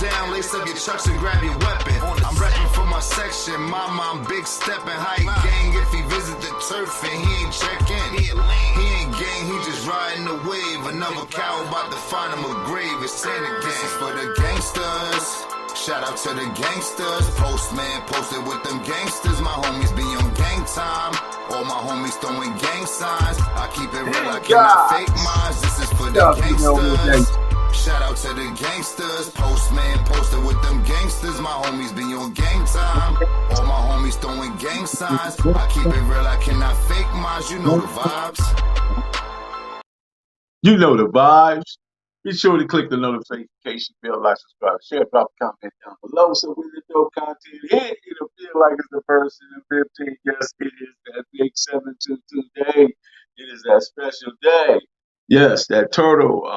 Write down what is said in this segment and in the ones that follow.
down, lace up your chucks and grab your weapon. I'm repping for my section, mama, I'm big stepping. Hype gang if he visit the turf and he ain't check in. He ain't gang, he just riding the wave. Another cow about to find him a grave. It's in again. This is for the gangsters. Shout out to the gangsters. Postman posted with them gangsters. My homies be on gang time. All my homies throwing gang signs. I keep it real, I cannot fake mines. This is for the gangsters. Shout out to the gangsters. Postman posted with them gangsters. My homies be on gang time. All my homies throwing gang signs. I keep it real, I cannot fake mines. You know the vibes. You know the vibes. Be sure to click the notification bell, like, subscribe, share, drop a comment down below so when the dope content hit, it'll feel like it's the first and the 15th. Yes, it is that big 722 day. It is that special day. Yes, that turtle,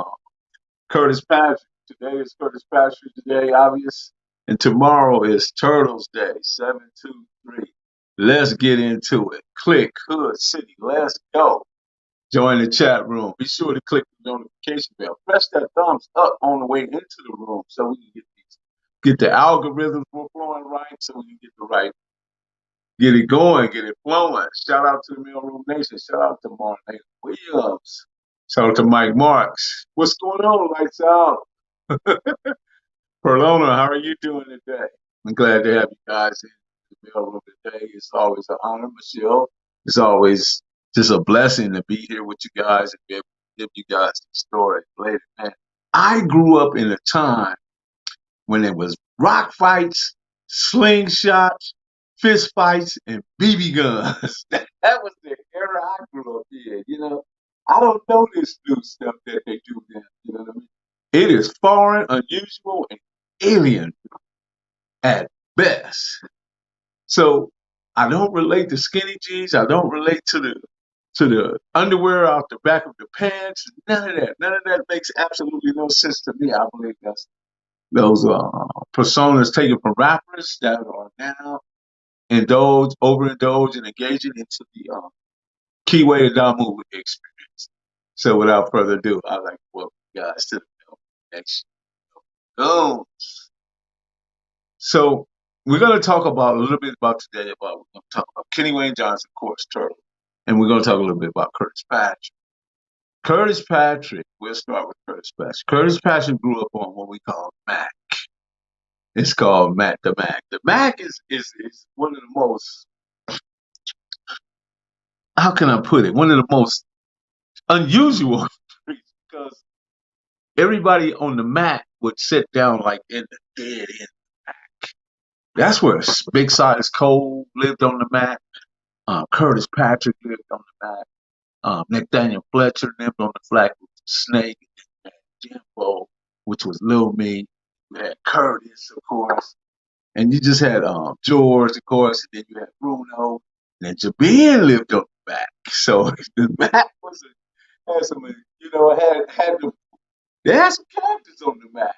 Curtis Patrick. Today is Curtis Patrick Day, obvious. And tomorrow is Turtles Day, 723. Let's get into it. Click Hood City. Let's go. Join the chat room. Be sure to click the notification bell. Press that thumbs up on the way into the room so we can get the algorithms flowing right, so we can get it going, get it flowing. Shout out to the Mailroom Nation. Shout out to Martin Williams. Shout out to Mike Marks. What's going on, Lights Out? Perlona, how are you doing today? I'm glad to have you guys in the mailroom today. It's always an honor, Michelle. It's always just a blessing to be here with you guys and be able to give you guys these stories later. Man, I grew up in a time when it was rock fights, slingshots, fist fights, and BB guns. That was the era I grew up in. You know, I don't know this new stuff that they do now. You know what I mean? It is foreign, unusual, and alien at best. So I don't relate to skinny jeans. I don't relate to the underwear out the back of the pants. None of that. None of that makes absolutely no sense to me. I believe that's those personas taken from rappers that are now overindulged and engaging into the key way to die movie experience. So without further ado, I'd like to welcome you guys to the next show. So we're going to talk about a little bit about today about we're going to talk about Kenny Wayne Johnson, of course, Turtle, and we're going to talk a little bit about Curtis Patrick. Curtis Patrick, we'll start with Curtis Patrick. Curtis Patrick grew up on what we call Mac. It's called Mac the Mac. The Mac is one of the most, how can I put it, one of the most unusual streets because everybody on the Mac would sit down like in the dead end. That's where Big Size Cole lived on the Mac. Curtis Patrick lived on the Mac. Nathaniel Fletcher lived on the Flat Snake. And Jimbo, which was Lil Me. You had Curtis, of course. And you just had George, of course. And then you had Bruno. And then Jabin lived on the Mac. So the Mac had some, they had some characters on the Mac.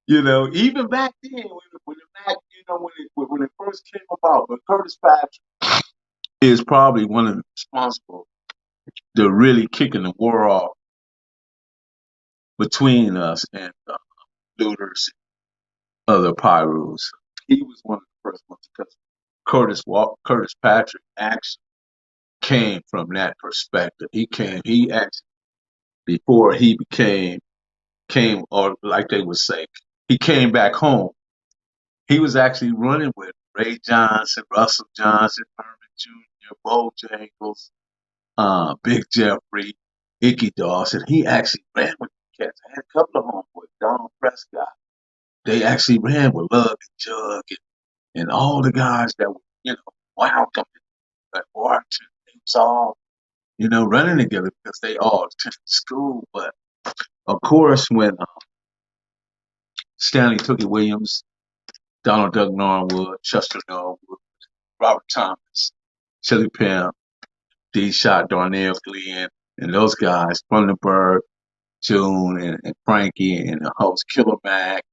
You know, even back then, when the Mac, when it first came about, but Curtis Patrick is probably one of the responsible to really kicking the war off between us and looters and other Pyrus. He was one of the first ones because Curtis Patrick actually came from that perspective. He actually, before he came, or like they would say, he came back home. He was actually running with Ray Johnson, Russell Johnson, Herman Jr., Bojangles, Big Jeffrey, Icky Dawson. He actually ran with the cats. I had a couple of homeboys, Donald Prescott. They actually ran with Lug and Jug and all the guys that were, welcome at Washington. They was all, running together because they all attended school. But of course, when Stanley Tookie Williams, Donald Doug Norwood, Chester Norwood, Robert Thomas, Chili Pimp, D. Shot, Darnell Glenn, and those guys, Thunderbird, June, and Frankie, and the host Killer Mac,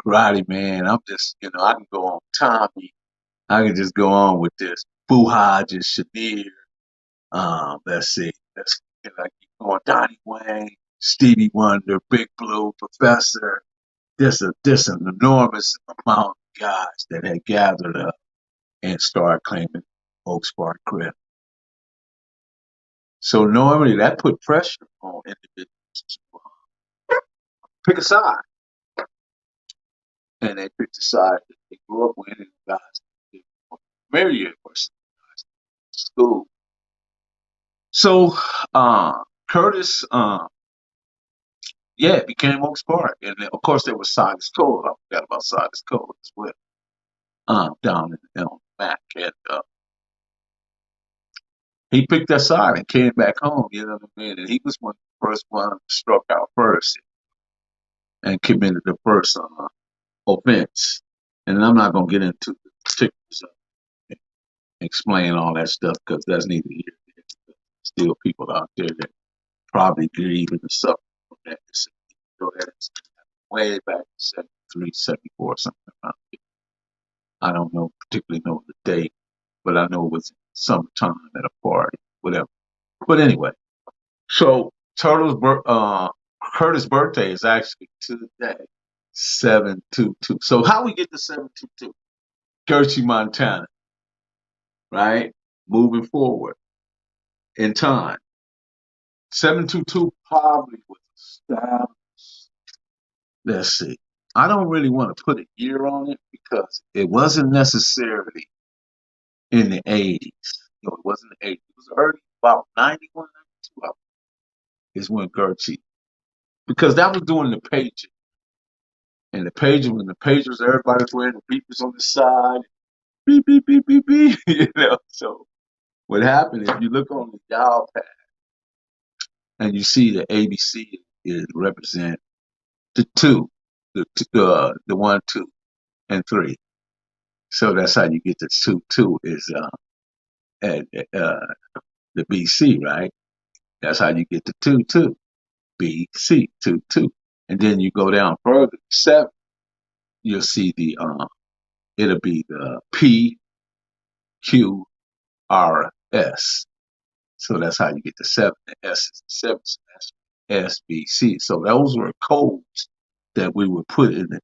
Karate Man. I'm just, I can go on Tommy. I can just go on with this. Boo Hodges, Shadir. Let's see. Let's keep going. Donnie Wayne, Stevie Wonder, Big Blue, Professor. there's an enormous amount of guys that had gathered up and started claiming Oak Park Crip. So normally that put pressure on individuals to pick a side, and they picked a side that they grew up with, and guys that very university school. So Curtis, yeah, it became Oaks Park, and then, of course there was Silas Cole. I forgot about Silas Cole as well. Down in Mac, and he picked that side and came back home. You know what I mean? And he was one of the first one struck out first and committed the first offense. And I'm not gonna get into the particulars of it, explain all that stuff because that's neither here nor there. Still people out there that probably did even suffer from that. So that's way back in 73, 74, something around there. I don't know particularly know the date, but I know it was sometime at a party, whatever. But anyway, so Curtis' birthday is actually today, 722. So how we get to 722? Gertrude, Montana, right? Moving forward in time. 722 probably was established. Let's see. I don't really want to put a year on it because it wasn't necessarily in the 80s. No, it wasn't the 80s. It was early, about 91, 92 is when Gertrude, because that was during the pager. And the pager, when the pagers, everybody's wearing the beepers on the side, beep, beep, beep, beep, beep, So what happened, if you look on the dial pad and you see the ABC is represent the two, the 1, 2, and 3. So that's how you get the 2, 2 is at the BC, right? That's how you get the 2, 2, BC, 2, 2. And then you go down further, 7, you'll see it'll be the PQRS. So that's how you get the 7. The S is the 7, so that's SBC. So those were codes that we would put in the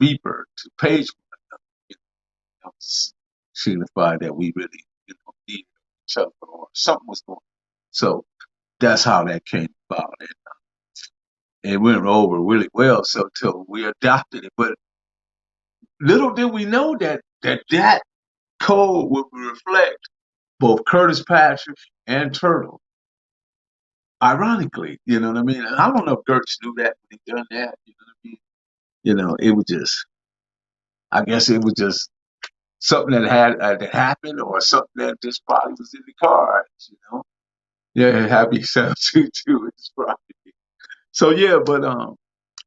beeper to page signify that we really needed each other or something was going on. So that's how that came about. And it went over really well so till we adopted it. But little did we know that code would reflect both Curtis Patrick and Turtle. Ironically, you know what I mean? And I don't know if Gertz knew that when he done that, you know what I mean? It was just, I guess it was just something that happened or something that just probably was in the cards. Yeah, happy 722 is probably. So yeah, but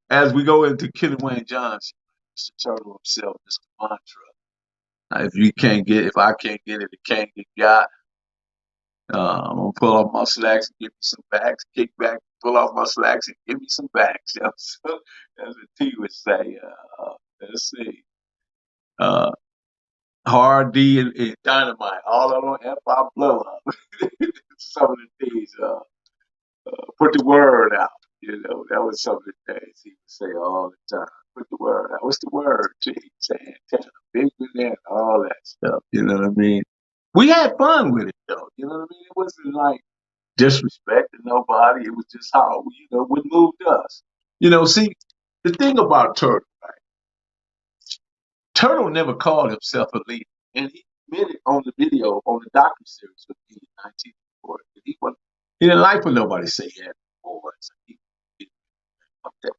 as we go into Kenny Wayne Johnson, Mr. Turtle himself, Mr. Mantra. If I can't get it, it can't get got. I'm gonna pull off my slacks and give me some backs, kick back, pull off my slacks and give me some backs. As a T would say. Let's see. Uh, Hard D and Dynamite, all of them F I blow up. Some of the things, put the word out. That was some of the things he would say all the time. Put the word out. What's the word? Gee, saying, big banana, all that stuff. You know what I mean? We had fun with it though. You know what I mean? It wasn't like disrespecting nobody. It was just how what moved us. See, the thing about Turtle, right? Turtle never called himself a leader, and he admitted on the video on the docuseries with me in 1984 that he didn't like when nobody say he had boys. He didn't that.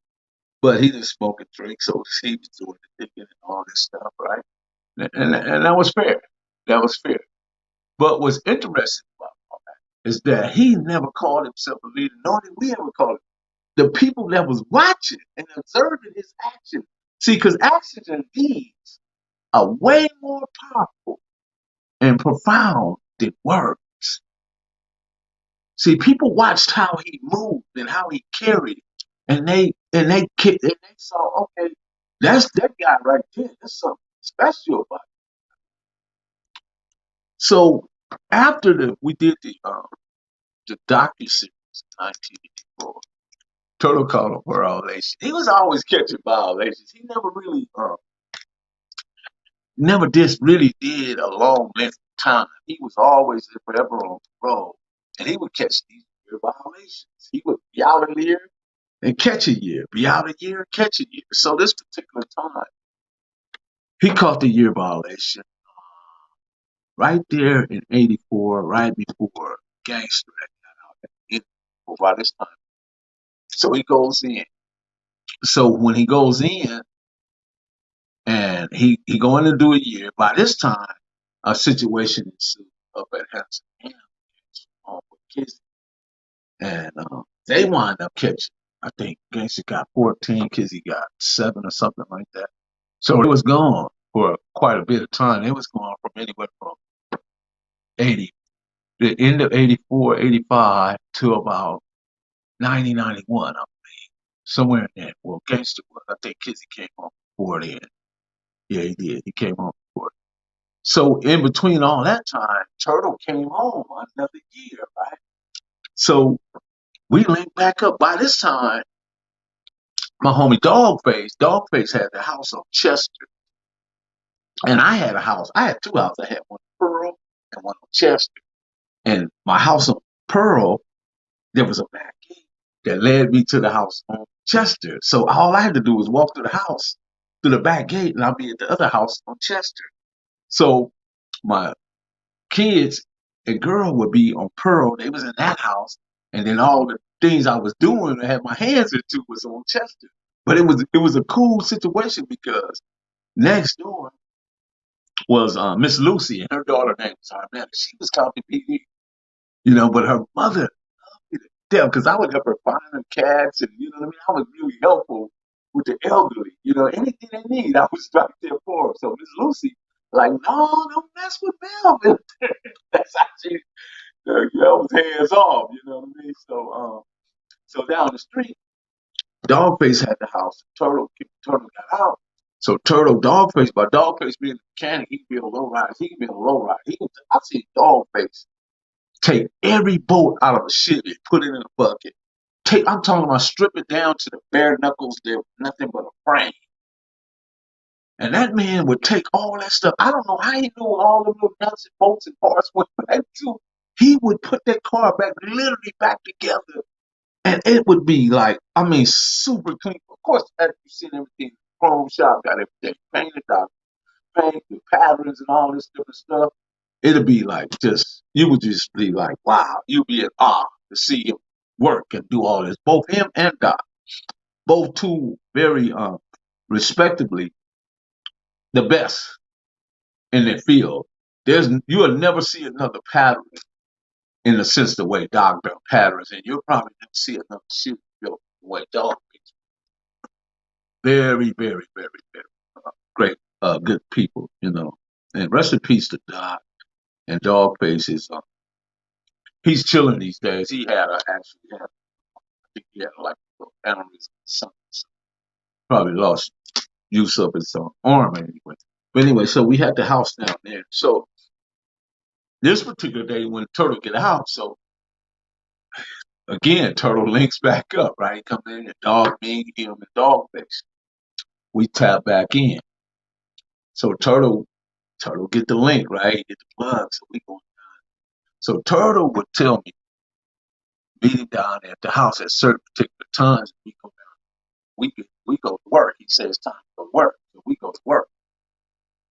But he didn't smoke and drink, so he was doing the thinking and all this stuff, right? And that was fair. That was fair. But what's interesting about all that is that he never called himself a leader, nor did we ever call it. The people that was watching and observing his actions. See, because actions and deeds are way more powerful and profound than words. See, people watched how he moved and how he carried, and they saw, okay, that's that guy right there. There's something special about it. So after we did the docu series in 1984, Turtle caught a violation. He was always catching violations. He never really, never really did a long length of time. He was always forever on the road, and he would catch these year violations. He would be out a year and catch a year, be out a year and catch a year. So this particular time, he caught the year violation right there in '84, right before Gangster had got out by this time. So he goes in. So when he goes in and he going to do a year, by this time a situation ensued up at Hanson with Kizzy, and they wind up catching. I think Gangster got 14, Kizzy got 7 or something like that. So it was gone for quite a bit of time. It was gone from anywhere from 80, the end of 84, 85 to about 90, 91, I believe. Somewhere in there. Well, Gangster was. I think Kizzy came home before then. Yeah, he did. He came home before. So in between all that time, Turtle came home another year, right? So we linked back up. By this time, my homie Dogface had the house on Chester. And I had a house. I had 2 houses. I had one on Pearl and one on Chester. And my house on Pearl, there was a back gate that led me to the house on Chester. So all I had to do was walk through the house, through the back gate, and I'll be at the other house on Chester. So my kids and girl would be on Pearl. They was in that house. And then all the things I was doing, I had my hands into was on Chester. But it was a cool situation because next door was Miss Lucy, and her daughter name was Arnetta. She was County PD, but her mother loved me to death because I would help her find her cats, and you know what I mean. I was really helpful with the elderly. Anything they need, I was right there for them. So Miss Lucy, like, no, don't mess with Melvin. That's how she, was hands off. You know what I mean? So down the street, Dogface had the house. Turtle got out. So Dogface, by Dogface being a mechanic, he can build low riders. He can build low riders. I see Dogface take every bolt out of a shit and put it in a bucket. I'm talking about strip it down to the bare knuckles. There was nothing but a frame. And that man would take all that stuff. I don't know how he knew all the little nuts and bolts and parts went back to. He would put that car back, literally back together. And it would be like, super clean. Of course, as you seen everything, chrome shop got everything painted out, paint the patterns and all this different stuff. It'd be like you would just be like, wow, you'd be in awe to see him work and do all this. Both him and Doc, both two very respectably the best in their field. You will never see another pattern in the sense the way Doc built patterns, and you'll probably never see another shoe built the way Dog built. Very, very, very, very great, good people, And rest in peace to Doc. And Dogface he's chilling these days. He had I think he had like aneurysm or something. So probably lost use of his arm anyway. But anyway, so we had the house down there. So this particular day when Turtle get out, so again, Turtle links back up, right? He come in and me, him, and Dogface. We tap back in. So Turtle get the link, right? Get the plug. So we going down. So Turtle would tell me, meet him down at the house at certain particular times. We go down. We go to work. He says time to go work. So we go to work.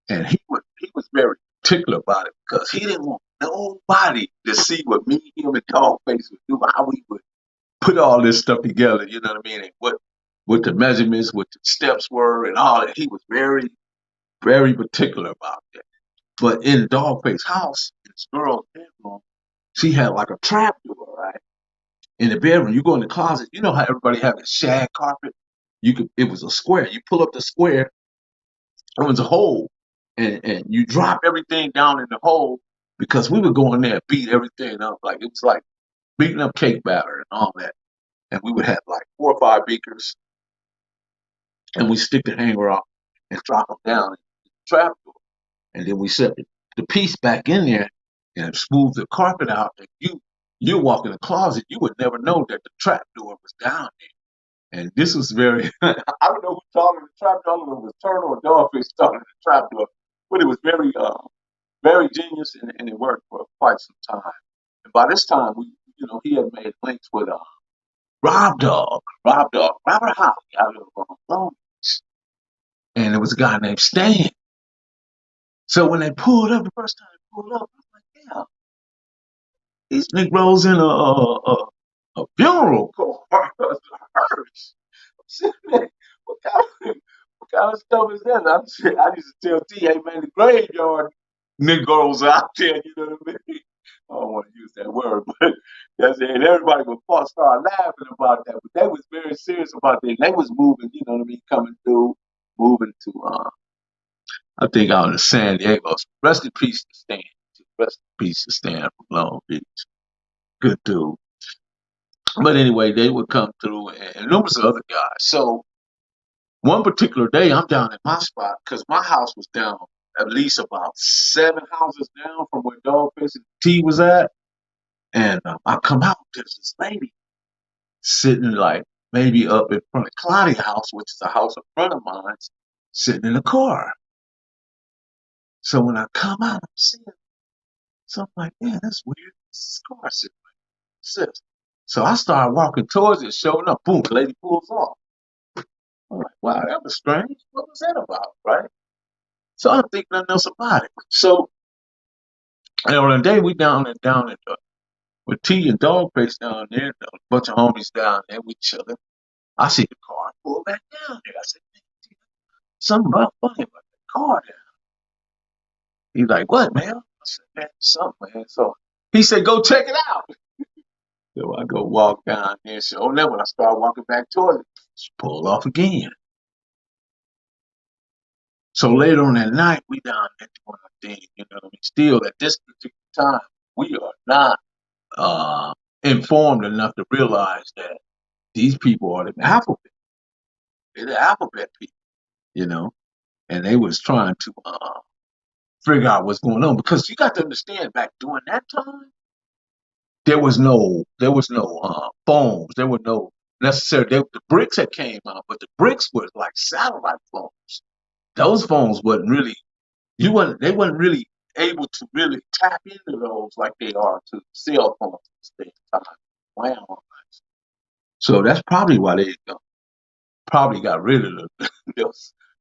And he was very particular about it because he didn't want nobody to see what me, him, and Dogface would do, how we would put all this stuff together, you know what I mean? And what the measurements, what the steps were and all that. He was very, very particular about that. But in Dogface's house, in this girl's bedroom, she had like a trap door, right? In the bedroom, you go in the closet, you know how everybody have a shag carpet? It was a square. You pull up the square, it was a hole. And you drop everything down in the hole because we would go in there and beat everything up. Like it was like beating up cake batter and all that. And we would have like 4 or 5 beakers and we stick the hanger off and drop them down in the trap door. And then we set the piece back in there and smooth the carpet out. And you walk in the closet, you would never know that the trap door was down there. And this was very, I don't know who started the trap door, I don't know if it was Turtle or Dogfish started the trap door, but it was very, very genius and it worked for quite some time. And by this time, he had made links with Robert Holly out of Long Beach. And there was a guy named Stan. So when they pulled up, the first time they pulled up, I was like, yeah, these Negroes in a funeral car. Man, what kind of stuff is that? I used to tell T, hey man, the graveyard Negroes out there, you know what I mean? I don't want to use that word, but that's it. And everybody would start laughing about that. But they was very serious about that. They was moving, you know what I mean, coming through, moving to I think out in San Diego. Rest in peace to Stan. Rest in peace to Stan from Long Beach. Good dude. But anyway, they would come through and there was other guys. So one particular day I'm down at my spot because my house was down at least about 7 houses down from where Dogface and T was at. And I come out, there's this lady sitting like maybe up in front of Cloudy House, which is a house in front of mine, sitting in a car. So when I come out, I'm seeing something like, man, that's weird. This car sitting right there. So I started walking towards it, showing up, boom, the lady pulls off. I'm like, wow, that was strange. What was that about, right? So I don't think nothing else about it. So, and on the day we down at with T and Dogface down there, a bunch of homies down there, we chilling. I see the car pull back down there. I said, man, something about funny about the car there. He's like, what, man? I said, man, something, man. So he said, go check it out. So I go walk down there. So then when I start walking back towards it, just pull off again. So later on that night, we down there doing our thing, you know what I mean? Still, at this particular time, we are not informed enough to realize that these people are the alphabet. They're the alphabet people, you know? And they was trying to figure out what's going on because you got to understand back during that time, there was no phones. There were no necessary. The bricks that came out, but the bricks were like satellite phones. Those phones wasn't really they wasn't really able to really tap into those like they are to cell phones at the same time. Wow. So that's probably why they probably got rid of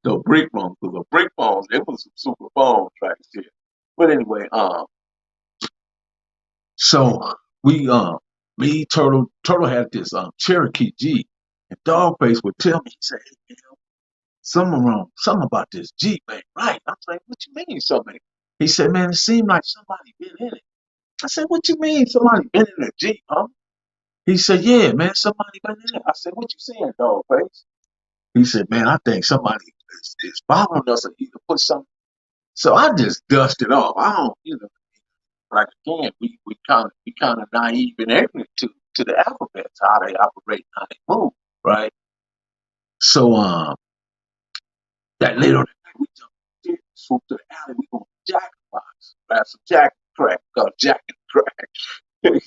the brick phones because the brick phones they was some super phones right there. But anyway, so we me Turtle had this Cherokee Jeep, and Dogface would tell me, he said, hey, you know, something wrong, something about this Jeep ain't right. I'm like, what you mean something? He said, man, it seemed like somebody been in it. I said, what you mean somebody been in a Jeep, huh? He said, yeah, man, somebody been in it. I said, what you saying, Dogface? He said, man, I think somebody is following us or either put something. So I just dusted off. I don't, like again, we kind of naive and ignorant to the alphabets, how they operate, how they move, right? So that later on that night we jumped, swooped to the alley, we going to Jack Box, grab some Jack crack, called Jack and Crack.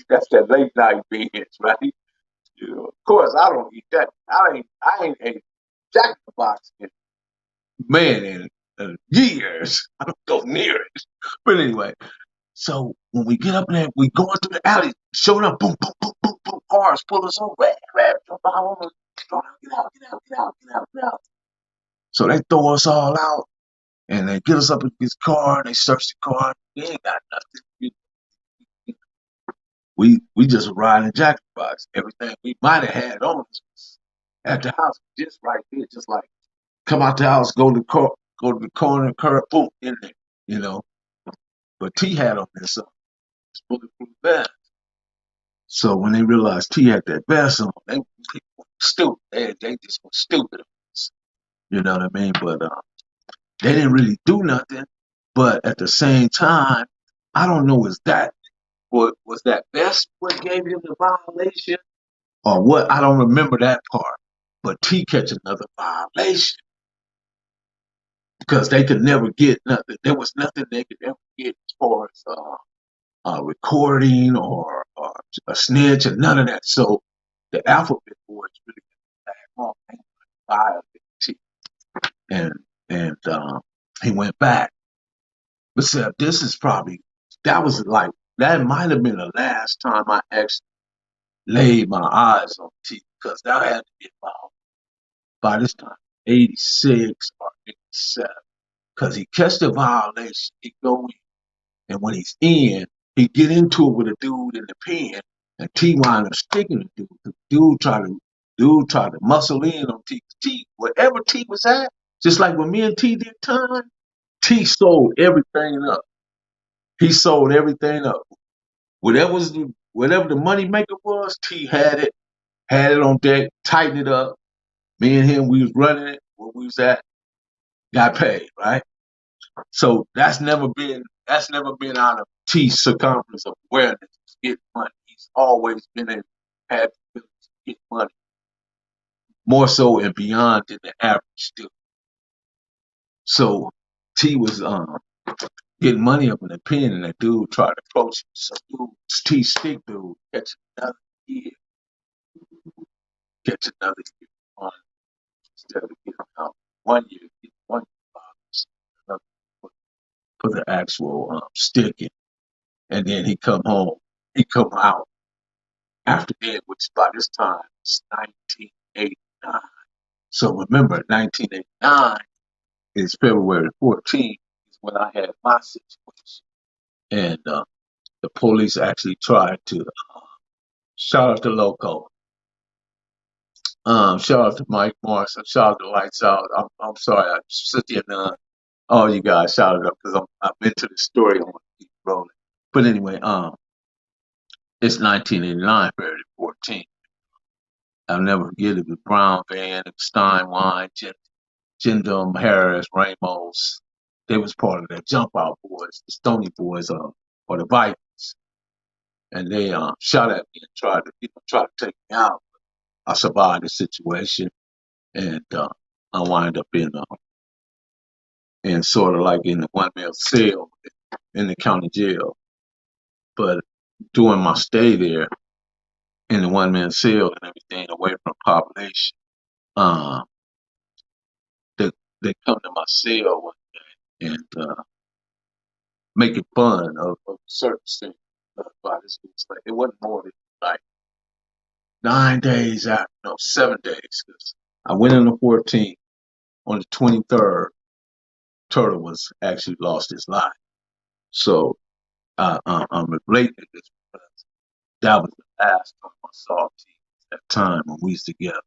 That's that late night binge, right? Of course I don't eat that. I ain't ate Jack in the Box in man in years. I don't go near it. But anyway, so when we get up there, we go into the alley, showing up, boom, boom, boom, boom, boom, cars pull us over, jump out, get out, get out, get out, get out, get out. So they throw us all out and they get us up in this car, and they search the car, they ain't got nothing. We just arrived in Jack Box. Everything we might have had on us was at the house, just right there, just like come out the house, go to the corner, curb, boom, in there, you know. But T had on this bulletproof vest. So when they realized T had that vest on, they people went stupid. They just went stupid. You know what I mean? But they didn't really do nothing. But at the same time, I don't know, is that what was that vest what gave him the violation? Or what? I don't remember that part. But T catch another violation because they could never get nothing. There was nothing they could ever get as far as recording or a snitch or none of that. So the alphabet boys really. oh man, violent T. And and he went back. But said this is probably that was like that might have been the last time I actually laid my eyes on T because that had to be about by this time 86 or 87. Because he catch the violation, he go in. And when he's in, he get into it with a dude in the pen, and T wind up sticking the dude. The dude tried to muscle in on T. T, wherever T was at, just like when me and T did time, T sold everything up. He sold everything up. Whatever the money maker was, T had it on deck, tightened it up. Me and him, we was running it where we was at, got paid, right? So that's never been out of T's circumference of awareness to get money. He's always been able to have the ability to get money, more so and beyond than the average student. So T was getting money up in the pen, and that dude tried to approach him. So dude, T stick dude, catch another year, catch another year on instead of getting out 1 year, get 1 year for the actual stick in. And then he come home. He come out after that, which by this time it's 1989. So remember, 1989 is February 14th is when I had my situation. And the police actually tried to shout out to Loco, shout out to Mike Morrison, shout out to Lights Out. I'm sorry, I sit there and all you guys shouted up because I'm into the story. I want to keep rolling. But anyway, it's 1989, February 14th. I'll never forget it was Brown Van, Steinwein, Jindum, Harris, Ramos. They was part of that Jump Out Boys, the Stony Boys, or the Vikings. And they shot at me and tried to take me out. I survived the situation, and I wind up in sort of like in the one-man cell in the county jail. But during my stay there in the one-man cell and everything, away from population, uh, they, they come to my cell one day and making fun of certain things by this. Like, it wasn't more than like 9 days after, no, 7 days. Cause I went on the 14th. On the 23rd, Turtle was actually lost his life. So I'm related to this because that was the last time I saw T at that time when we was together.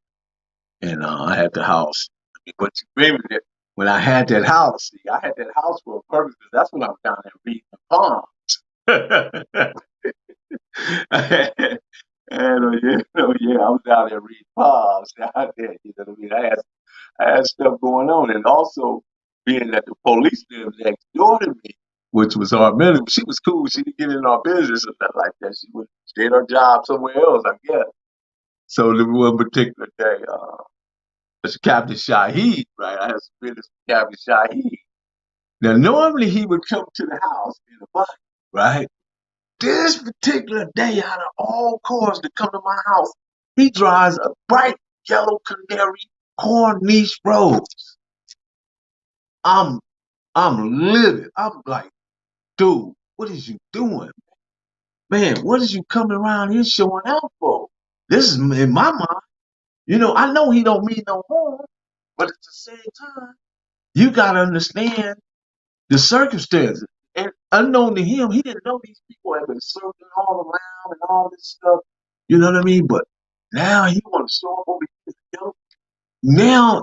And I had the house. But you remember that when I had that house, see, I had that house for a purpose because that's when I was down there reading the palms. I was down there reading palms down there. You know what I mean? I had stuff going on, and also being that the police lived next door to me, which was our minister. She was cool. She didn't get in our business or nothing like that. She would stay at her job somewhere else, I guess. So the one particular day, it's Captain Shaheed, right? I had some business with Captain Shaheed. Now, normally he would come to the house in a bike, right? This particular day, out of all cars to come to my house, he drives a bright yellow canary Corniche rose. I'm livid. I'm like, dude, what is you doing? Man, what is you coming around here showing out for? This is in my mind. You know, I know he don't mean no harm, but at the same time, you gotta understand the circumstances. And unknown to him, he didn't know these people had been circling all around and all this stuff. You know what I mean? But now he want to show up over here. You know? Now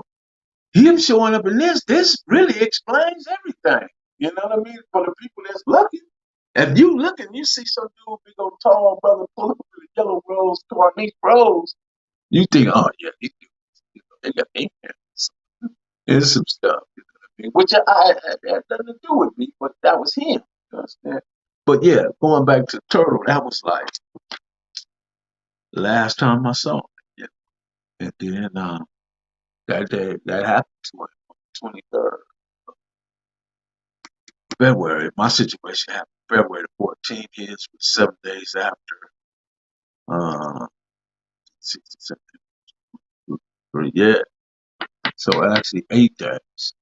him showing up in this really explains everything. You know what I mean? For the people that's looking. If you looking, you see some dude, big old tall brother pull up with a yellow rose, Corniche rose. You think, oh yeah, these dudes, they got hands. There's some stuff, you know what I mean? Which I had nothing to do with me, but that was him. You understand? But yeah, going back to Turtle, that was like the last time I saw him. Yeah. And then that day that happened to him on the 23rd of February. My situation happened February the 14th. His was 7 days after. Uh, Yeah. So actually 8 days.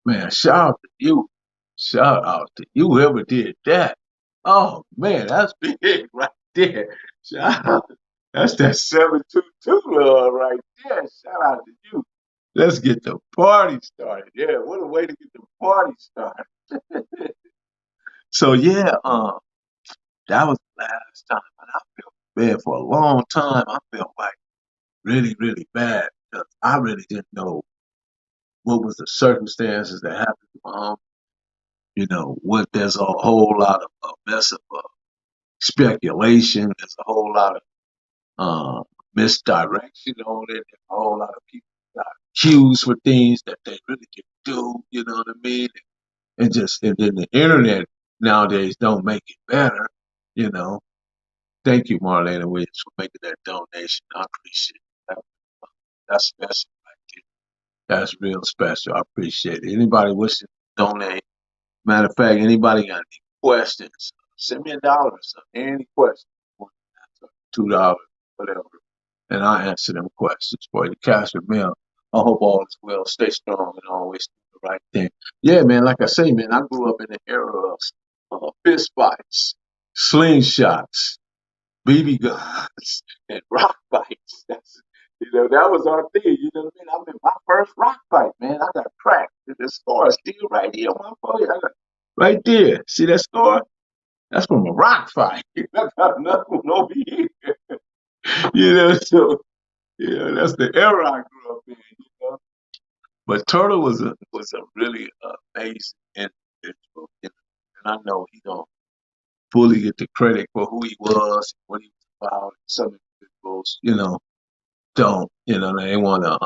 Man, shout out to you. Shout out to you, whoever did that. Oh man, that's big right there. Shout out. That's that 722 right there. Shout out to you. Let's get the party started. Yeah, what a way to get the party started. So yeah, that was the last time, and I felt bad for a long time. I felt like really, really bad because I really didn't know what was the circumstances that happened to mom. You know, what there's a whole lot of a mess of speculation. There's a whole lot of misdirection on it. There's a whole lot of people got accused for things that they really didn't do. You know what I mean? And then the internet nowadays don't make it better. You know. Thank you, Marlena Williams, for making that donation. I appreciate that. That's special right there. That's real special. I appreciate it. Anybody wishing to donate? Matter of fact, anybody got any questions? Send me $1 or something. Any questions? $2, whatever. And I answer them questions for you. Cash or mail. I hope all is well. Stay strong and always do the right thing. Yeah, man, like I say, man, I grew up in the era of fist fights, slingshots, BB guns, and rock fights. That was our thing. You know what I mean? I mean, my first rock fight, man, I got cracked. The scar is still right here on my forehead. I got right there. See that scar? That's from a rock fight. I got another one over here. So that's the era I grew up in. But Turtle was a really amazing individual, and I know he don't fully get the credit for who he was, what he was about. Some individuals, don't, they want to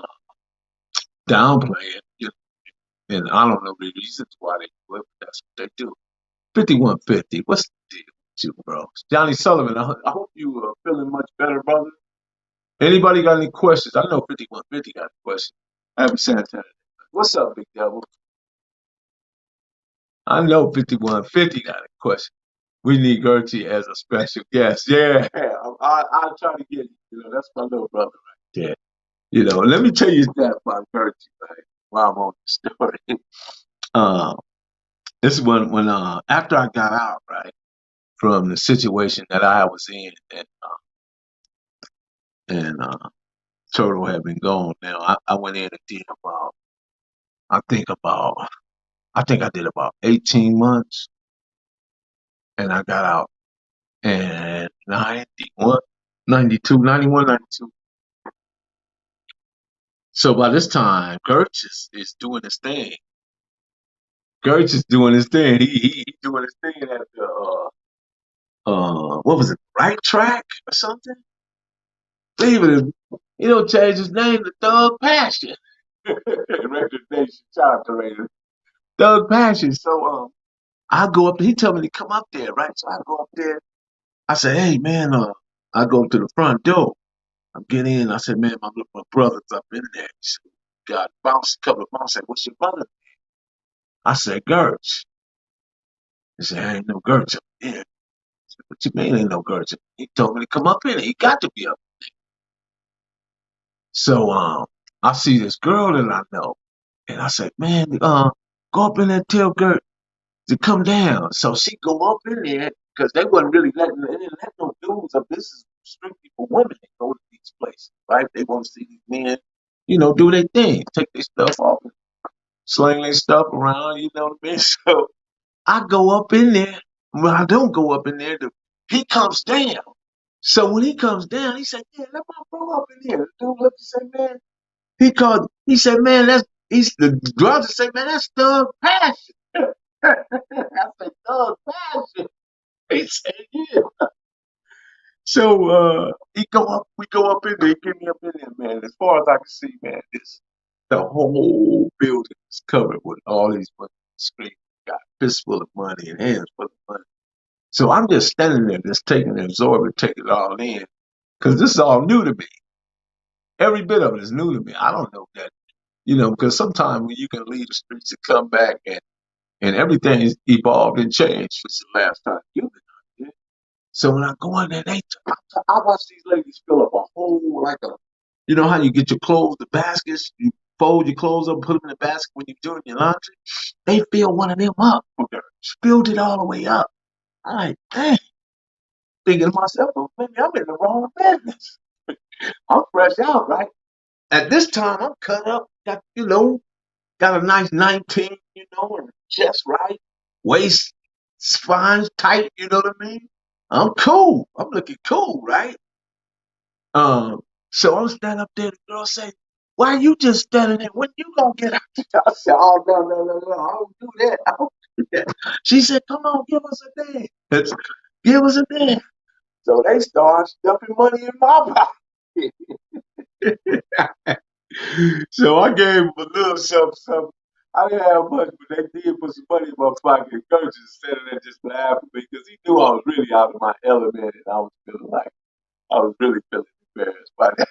downplay it, and I don't know the reasons why they do it, but that's what they do. 5150, what's the deal with you, bro? Johnny Sullivan, I hope you are feeling much better, brother. Anybody got any questions? I know 5150 got a question. Happy Santana. What's up, Big Devil? I know 5150 got a question. We need Gertie as a special guest. Yeah, I'll try to get you. That's my little brother right there. Let me tell you that about Gertie, right? While I'm on the story. Uh, this is when after I got out, right, from the situation that I was in, and Turtle had been gone. Now I went in and did I think I did about 18 months, and I got out in 91, 92, 91, 92. So by this time, Gertz is doing his thing. Gertz is doing his thing. He doing his thing at the what was it, Right Track or something? Leave it. He don't change his name to Thug Passion. Record Nation, shout out to Raiders. Thug Passion. So I go up. He tell me to come up there, right? So I go up there. I say, hey man, I go up to the front door. I'm getting in. I said, man, my brother's up in there. He said, got bounced a couple of bounced. I said, what's your brother? I said, Gertz. He said, ain't no Gertz up there. I said, what you mean ain't no Gertz? He told me to come up in there. He got to be up there. So I see this girl that I know. And I said, man, go up in there and tell Gert to come down. So she go up in there because they wasn't really they didn't let no dudes up. This is strictly for women that go to these places, right? They want to see these men, do their thing, take their stuff off, and sling their stuff around, you know what I mean? So I go up in there. Well, I don't go up in there. He comes down. So when he comes down, he said, yeah, let my bro up in here. The dude looked and said, man, he said, man, the brother said, man, that's Thug Passion. I said, Thug Passion. He said, yeah. So we go up in there, get me up in there, man. As far as I can see, man, the whole building is covered with all these money screens. Got fists full of money and hands full of money. So I'm just standing there, just taking it, absorbing, taking it all in. Because this is all new to me. Every bit of it is new to me. I don't know that, because sometimes when you can leave the streets and come back and everything's evolved and changed since the last time you've been out there. So when I go in there, I watch these ladies fill up a whole, like You know how you get your clothes, the baskets, you fold your clothes up, put them in the basket when you're doing your laundry. They filled one of them up, spilled it all the way up. I'm like, dang, thinking to myself, well, maybe I'm in the wrong business. I'm fresh out, right? At this time, I'm cut up, got a nice 19, and chest right, waist fine, tight, you know what I mean? I'm cool. I'm looking cool, right? Um, so I'm standing up there. The girl say, "Why you just standing there? When you gonna get out?" I said, "Oh no, no, no, no! I don't do that. I don't do that." She said, "Come on, give us a dance. Give us a dance." So they start stuffing money in my pocket. So I gave them a little something, something. I didn't have much, but they did put some money in my pocket. Coach just standing there just laughing at me because he knew I was really out of my element and I was really feeling embarrassed by that.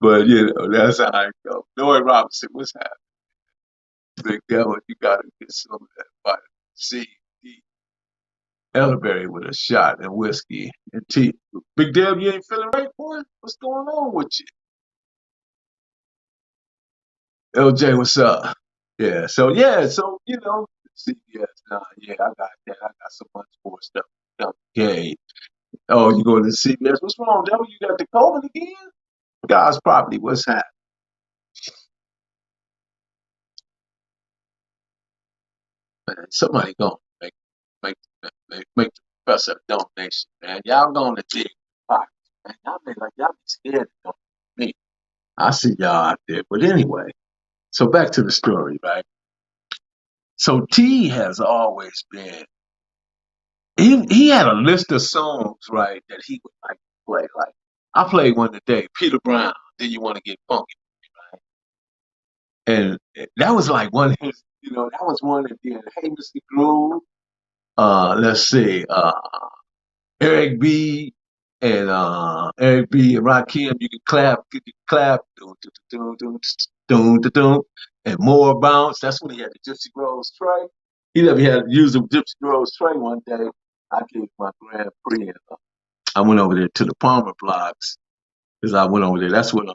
But that's how I go. Noah Robinson, what's happening? Big devil, you gotta get some of that vitamin C, D, elderberry with a shot and whiskey and tea. Big Dev, you ain't feeling right, boy? What's going on with you? LJ, what's up? So CBS. Nah, yeah, I got that. I got so much more stuff. Okay. Oh, you going to CBS? What's wrong, devil? You got the COVID again? God's property. What's happening? Man, somebody gonna make make the professor a donation, man. Y'all gonna dig pockets, man. Y'all be scared to donate me. I see y'all out there. But anyway, so back to the story, right? So T has always been he had a list of songs, right, that he would like to play. Like I played one today, Peter Brown, Then You Wanna Get Funky. And that was like one of his, that was one that did Hey Mr. Groove. Let's see, Eric B Eric B and Rakim, you can clap, and more bounce. That's when he had the Gypsy Rose tray. He never had used a Gypsy Rose tray one day. I gave my Grand Prix and I went over there to the Palmer blocks because I went over there. That's when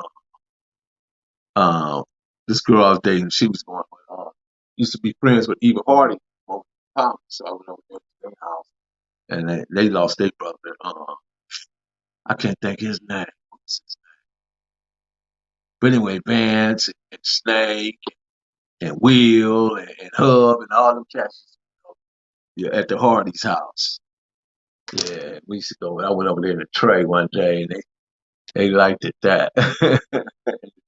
uh, this girl I was dating, she was going with used to be friends with Eva Hardy over in Palmer. So I went over there to their house and they lost their brother. I can't think his name. But anyway, Vance and Snake and Will and Hub and all them cats, at the Hardy's house. Yeah, we used to go. I went over there in a tray one day, and they liked it that the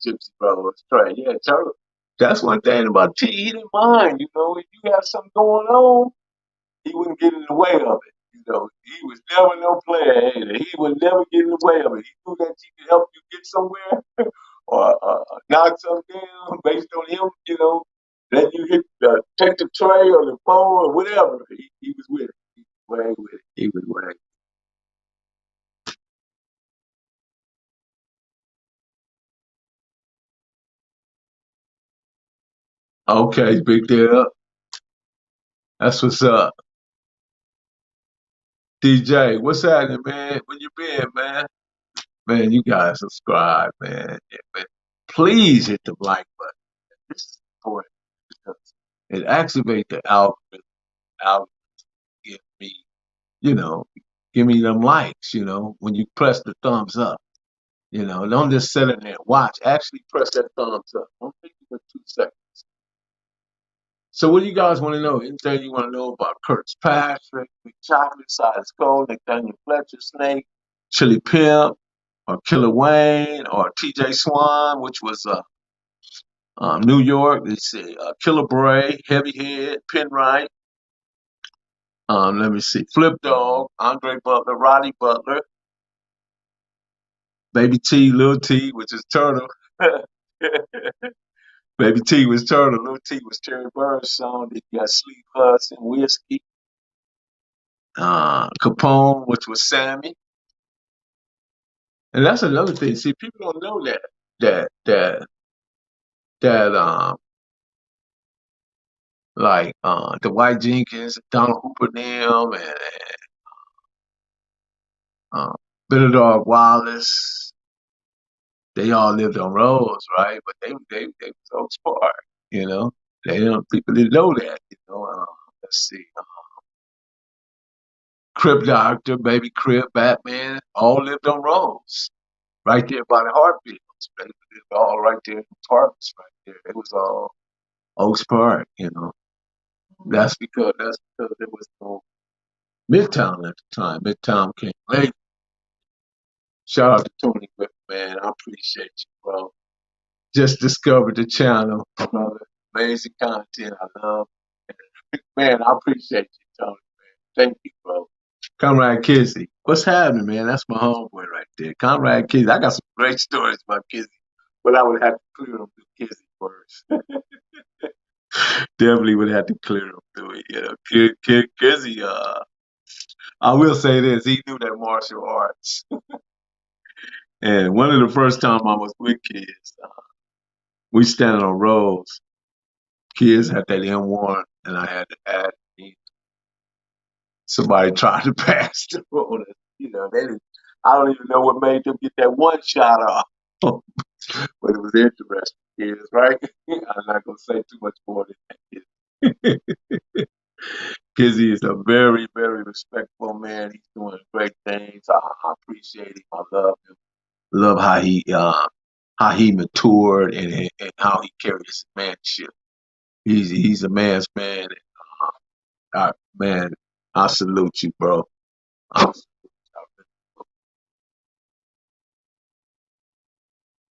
Gypsy Brothers tray. Yeah, Turtle. That's one thing about T. He didn't mind. If you have something going on, he wouldn't get in the way of it. He was never no player hater. He would never get in the way of it. He knew that he could help you get somewhere or knock something down based on him, then you hit take the tray or the phone or whatever. He was with it. He was way with it. He was way. Okay, big deal. That's what's up. DJ, what's happening, man? Where you been, man? Man, you guys subscribe, man. Yeah, man. Please hit the like button. This is important because it activates the algorithm give me, you know, give me them likes, when you press the thumbs up. Don't just sit in there and watch. Actually press that thumbs up. Don't take even 2 seconds. So what do you guys want to know? Anything you want to know about Curtis Patrick, Big Chocolate, Size Gold, Nathaniel Fletcher, Snake, Chili Pimp, or Killer Wayne, or TJ Swan, which was New York. Let's see, Killer Bray, Heavy Head, Penright. Let me see, Flip Dog, Andre Butler, Roddy Butler, Baby T, Lil T, which is Turtle. Baby T was Turtle, Lil T was Terry Burns' song. Then you got Sleep Hudson, Whiskey, Capone, which was Sammy. And that's another thing. See, people don't know that that that like the White Jenkins, Donald Hooper, them, and uh, Billy Dog Wallace. They all lived on Rose, right? But they was Oaks Park, you know. They don't people didn't know that, you know. Let's see, Crib Doctor, Baby Crib, Batman, all lived on Rose, right there by the Hartfields. They lived all right there in the parks, right there. It was all Oaks Park, you know. That's because there was no Midtown at the time. Midtown came late. Shout out to Tony Griffin, man. I appreciate you, bro. Just discovered the channel, brother. Amazing content. I love. Man, I appreciate you, Tony. Thank you, bro. Conrad Kizzy. What's happening, man? That's my homeboy right there. Conrad Kizzy. I got some great stories about Kizzy, but I would have to clear them through Kizzy first. Definitely would have to clear them through it. You know, Kizzy, I will say this, he knew that martial arts. And one of the first time I was with kids, we standing on roads. Kids had that M1, and I had to add in. Somebody tried to pass through on us. You know, they didn't, I don't even know what made them get that one shot off. But it was interesting, kids, right? I'm not going to say too much more than that. Kizzy is a very, very respectful man. He's doing great things. I appreciate him. I love him. Love how he matured and how he carries his manship. He's a man's man. Man, I salute you, bro. I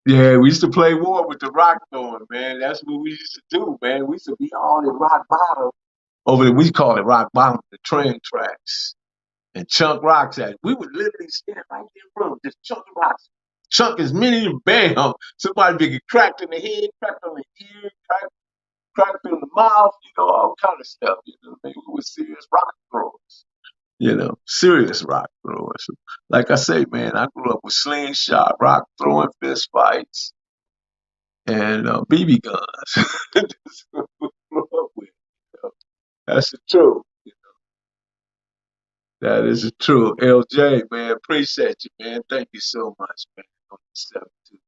Yeah, we used to play war with the rock throwing, man. That's what we used to do, man. We used to be all in rock bottom. Over there, we call it rock bottom, the train tracks. And chunk rocks at it. We would literally stand right there in front of just chunk rocks. Chunk as many, bam. Somebody be get cracked in the head, cracked on the ear, cracked in the mouth, you know, all kind of stuff. You know, maybe we were serious rock throwers. You know, serious rock throwers. Like I say, man, I grew up with slingshot, rock throwing, fist fights, and BB guns. That's what we grew up with. You know? That's the truth. That is the truth. LJ, man, appreciate you, man. Thank you so much, man. On the 72.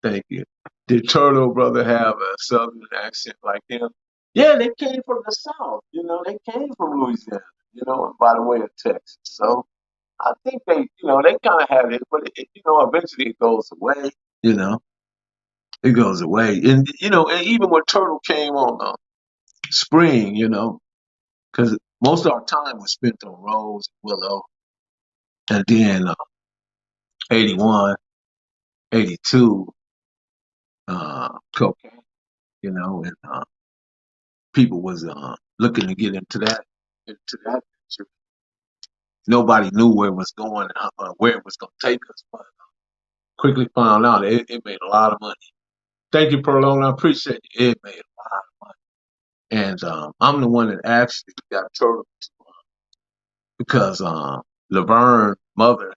Thank you. Did Turtle brother have a southern accent like him? Yeah, they came from the South. You know, they came from Louisiana, you know, and by the way of Texas. So I think they kind of have it, but eventually it goes away. You know, it goes away. And even when Turtle came on Spring, because most of our time was spent on Rose, Willow, and then 81, 82, cocaine, and people was looking to get into that picture. Nobody knew where it was going, where it was going to take us, but quickly found out it made a lot of money. Thank you, Perlone. I appreciate it. It made a lot of money. And I'm the one that actually got Turtle because Laverne, mother,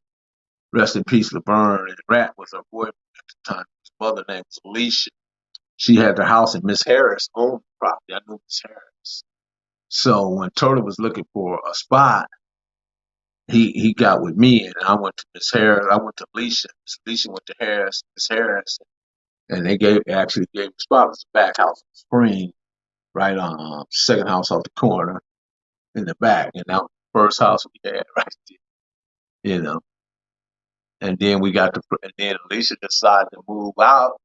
rest in peace, Laverne, and Rat was her boyfriend at the time. His mother name was Alicia. She had the house, and Miss Harris owned the property. I knew Miss Harris. So when Turtle was looking for a spot, he got with me, and I went to Miss Harris. I went to Alicia. Miss Alicia went to Miss Harris, and they actually gave the spot. It was the back house in Spring, right on second house off the corner in the back, and that was the first house we had right there. And then and then Alicia decided to move out.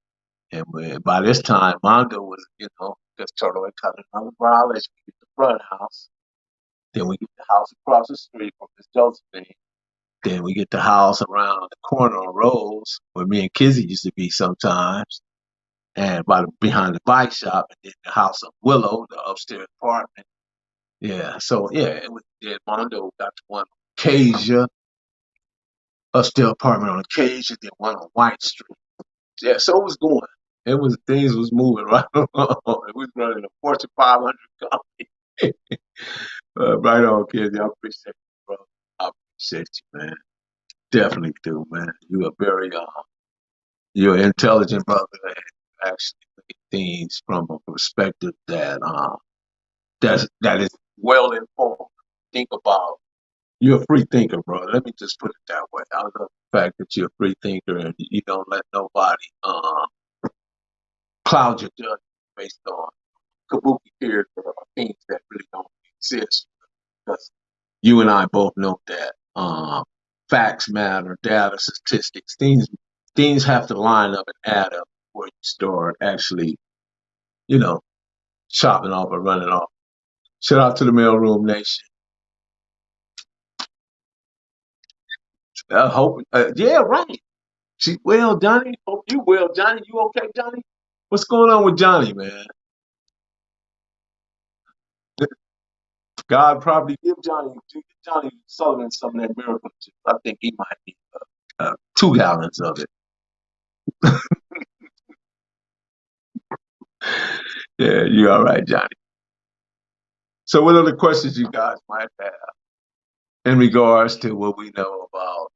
And by this time, Mondo was, because Turtle had cut another violation. We get the front house. Then we get the house across the street from Miss Josephine. Then we get the house around the corner on Rose, where me and Kizzy used to be sometimes. And behind the bike shop, and then the house of Willow, the upstairs apartment. Yeah, so yeah, then Mondo got the one on Acacia, upstairs apartment on Acacia, then one on White Street. Yeah, so it was going. Things was moving right along. It was running a Fortune 500 company. Right on, kids. I appreciate you, bro. I appreciate you, man. Definitely do, man. You're an intelligent brother and actually look at things from a perspective that is well informed. Think about you're a free thinker, bro. Let me just put it that way. I love the fact that you're a free thinker and you don't let nobody cloud your judgment based on kabuki character or things that really don't exist. Because you and I both know that facts matter, data, statistics, things have to line up and add up before you start actually, you know, chopping off or running off. Shout out to the Mailroom Nation. Yeah, right. She well, Johnny. Hope you well, Johnny. You okay, Johnny? What's going on with Johnny, man? God probably give Johnny Sullivan some of that miracle juice. I think he might need 2 gallons of it. Yeah, you all right, Johnny. So, what other questions you guys might have in regards to what we know about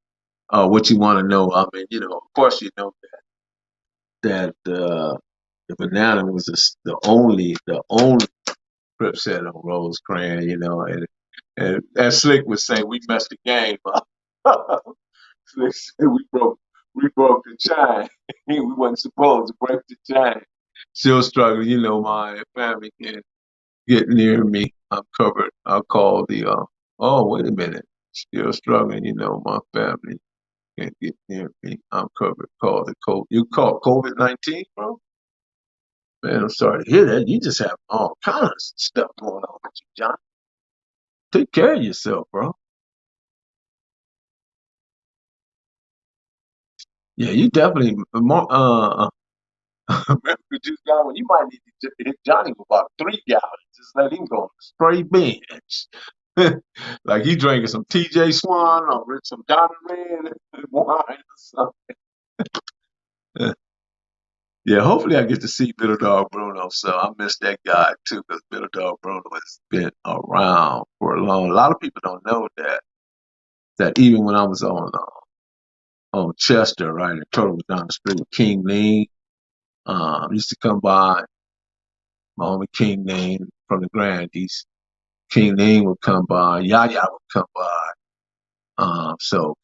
what you want to know? I mean, of course, you know that the banana was the only Crip said on Rosecrans, and as Slick would say, we messed the game up. Slick said we broke the chain. We wasn't supposed to break the chain. Still struggling, my family can't get near me. I'm covered. I'll call the oh wait a minute. Still struggling, my family can't get near me. I'm covered. Call the COVID. You call COVID-19, bro? Man, I'm sorry to hear that. You just have all kinds of stuff going on with you, John. Take care of yourself, bro. Yeah, you definitely more remember just got one. You might need to hit Johnny with about 3 gallons. Just let him go on a straight binge. Like he drinking some TJ Swan or some Donna Red wine or something. Yeah, hopefully I get to see Bitter Dog Bruno. So I miss that guy too, because Bitter Dog Bruno has been around for a long. A lot of people don't know that even when I was on Chester, right, and Turtle was down the street with King Lean, used to come by. My homie King Lean from the Grandies. King Lean would come by. Yaya would come by. So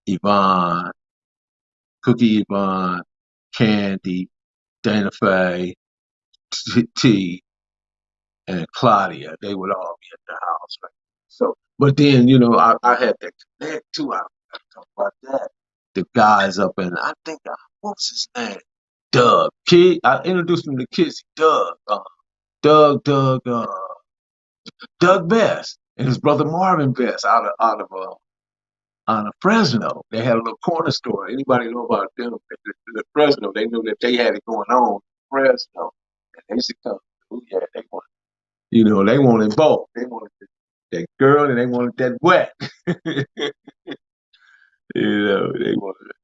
Yvonne, Cookie, Yvonne, Candy, Dana Faye, T, and Claudia, they would all be at the house, right? So, but then, I had to connect too. I talk about that. The guys up in, I think, what's his name? Doug. Kid, I introduced him to Kizzy. Doug Best and his brother Marvin Best out of Fresno. They had a little corner store. Anybody know about them? The Fresno, they knew that they had it going on in Fresno. And they used to come. Oh, yeah, they wanted both. They wanted that girl and they wanted that wet. They wanted it.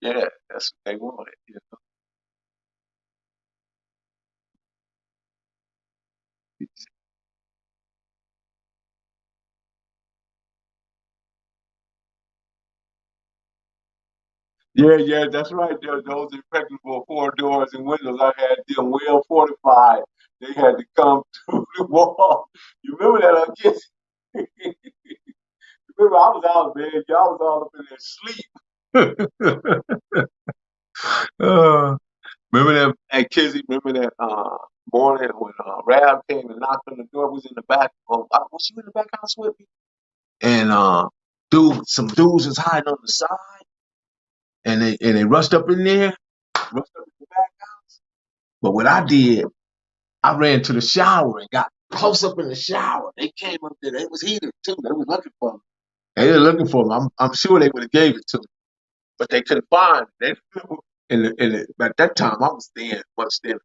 Yeah, that's what they wanted. Yeah, yeah, that's right. Those impeccable 4 doors and windows, I had them well fortified. They had to come through the wall. You remember that, I guess? Remember, I was out, man. Y'all was all up in there sleep. uh, remember that, hey, Kizzy, remember that morning when Rab came and knocked on the door? Was in the back. Was you in the back house with me? And some dudes was hiding on the side, and they rushed up in there, rushed up in the back house. But what I did, I ran to the shower and got close up in the shower. They came up there. They was heated too. They was looking for me. They were looking for me. I'm sure they would have gave it to me, but they couldn't find it. At that time, I was thin, much thin.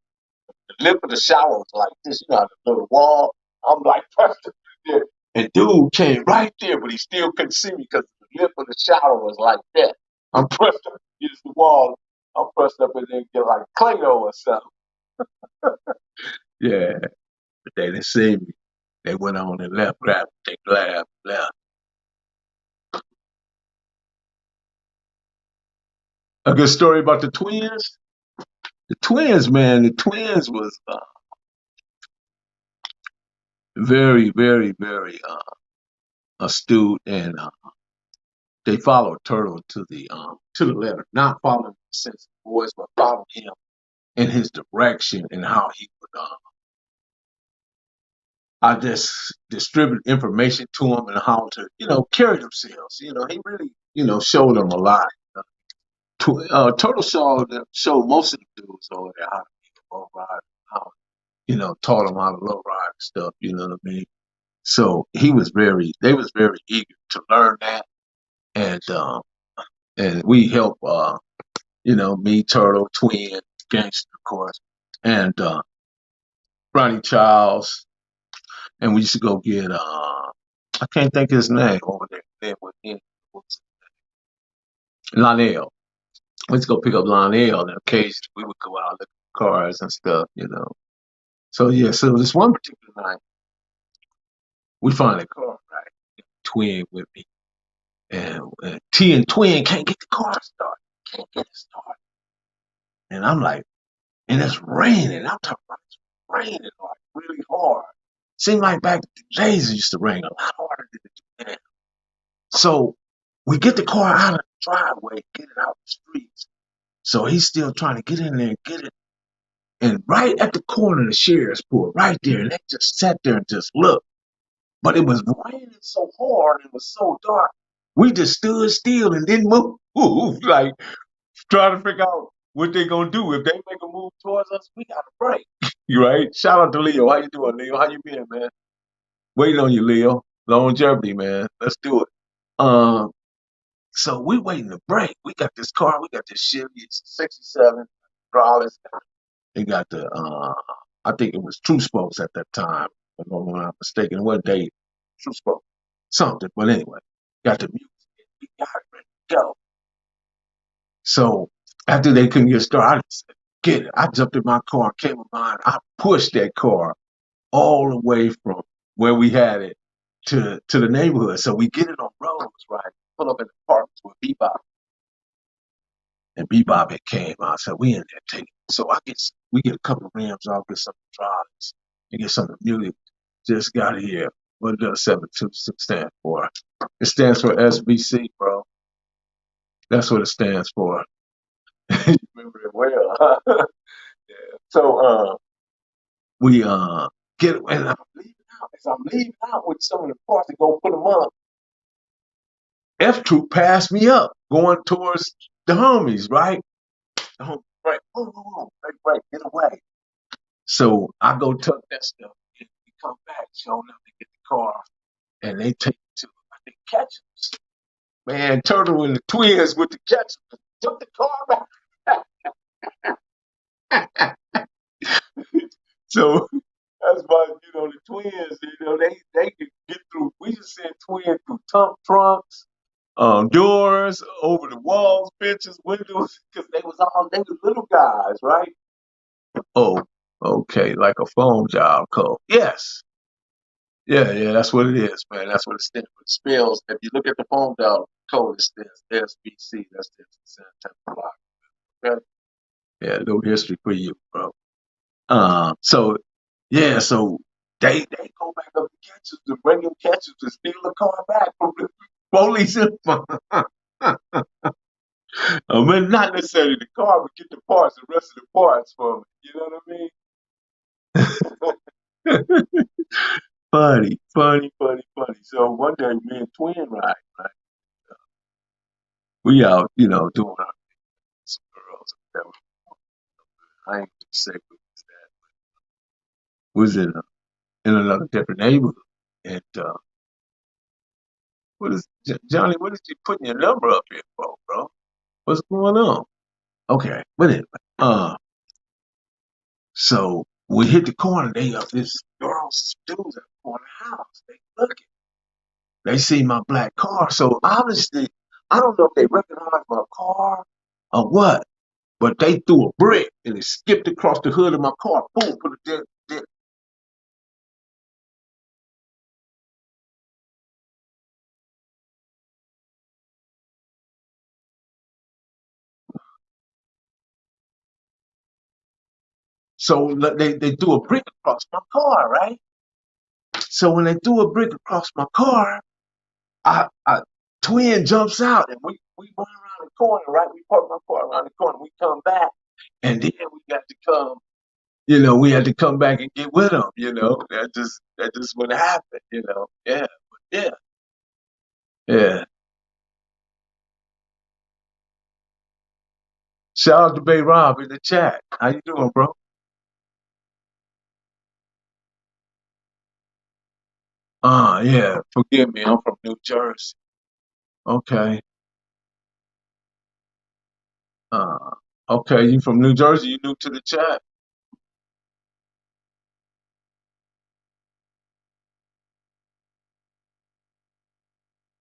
The lip of the shower was like this, the little wall. I'm like pressed up in there. And dude came right there, but he still couldn't see me because the lip of the shower was like that. I'm pressed up against the wall. I'm pressed up in there and get like Play-Doh or something. Yeah, but they didn't see me. They went on and left, grabbed their glad, left. A good story about the twins. The twins, man, the twins was very, very, very astute, and they followed Turtle to the letter, not following the sense of voice, but following him in his direction and how he would. I just distribute information to them and how to, carry themselves. He really, showed them a lot. Turtle showed most of the dudes over there how to be a low rider, how, taught them how to low ride and stuff. You know what I mean? So they was very eager to learn that, and we help, me, Turtle, Twin, Gangster, of course, and Ronnie Charles, and we used to go get I can't think of his name over there with him. Lionel. We used to go pick up Lionel, and occasionally we would go out look at cars and stuff. So yeah, so this one particular night, we find a car, right? Twin with me, and T and Twin can't get the car started, can't get it started, and I'm like, and it's raining. I'm talking about it's raining like really hard. Seemed like back in the days it used to rain a lot harder than it do now. So we get the car out of the driveway, get it out the streets. So he's still trying to get in there and get it. And right at the corner of the sheriff's port, right there, and they just sat there and just looked. But it was raining so hard, it was so dark. We just stood still and didn't move. Like trying to figure out what they gonna do. If they make a move towards us, we gotta break. You right? Shout out to Leo. How you doing, Leo? How you been, man? Waiting on you, Leo. Longevity, man. Let's do it. Um, so we waiting to break. We got this car. We got this Chevy. It's a '67 hydraulics. They got the I think it was True Spokes at that time. If I'm not mistaken. It wasn't they True Spoke. Something. But anyway, got the music. We got ready to go. So after they couldn't get started, I just said, get it. I jumped in my car, came behind. I pushed that car all the way from where we had it to the neighborhood. So we get it on roads, right? Pull up in the apartments with Bebop. And Bebop had came out. So we in there taking. So we get a couple of rims off, get some hydraulics, and get some music. Just got here. What does 726 stand for? It stands for SBC, bro. That's what it stands for. You remember it well. Yeah. So we get and I'm leaving out. As I'm leaving out with some of the parts to go put them up, F Troop passed me up going towards the homies, right? The homies, right, right, get away. So I go tuck that stuff and we come back, show enough to get the car, and they take it to I think Ketchums. Man, Turtle and the twins with the Ketchums took the car back. So that's why, the twins, they could get through. We just sent twins through trunks, doors, over the walls, benches, windows, because they were little guys, right? Oh, okay, like a phone job code. Yes. Yeah, that's what it is, man. That's what it stands for. It spells, if you look at the phone job code, it stands SBC. That's the San Block. Okay? Yeah, a little history for you, bro. So yeah, so they go back up to catch us to bring them catches to steal the car back from the police. I mean, not necessarily the car, but get the parts, the rest of the parts from it. You know what I mean? Funny. So one day, me and Twin ride, right? We out, doing our some girls. I ain't gonna say what was that. Was in another different neighborhood, and what is Johnny? What is you putting your number up here for, bro? What's going on? Okay, but anyway, so we hit the corner. They up this girls, dudes at the corner house. They looking. They see my black car. So obviously, I don't know if they recognize my car or what, but they threw a brick and it skipped across the hood of my car. Boom, put it there. So they threw a brick across my car, right? So when they threw a brick across my car, I twin jumps out and we run around the corner, right? We park my car around the corner. We come back and then we got to come. We had to come back and get with them. That just what happened. Yeah, yeah, yeah. Shout out to Bay Rob in the chat. How you doing, bro? Yeah. Forgive me. I'm from New Jersey. Okay. Uh, okay. You from New Jersey? You new to the chat?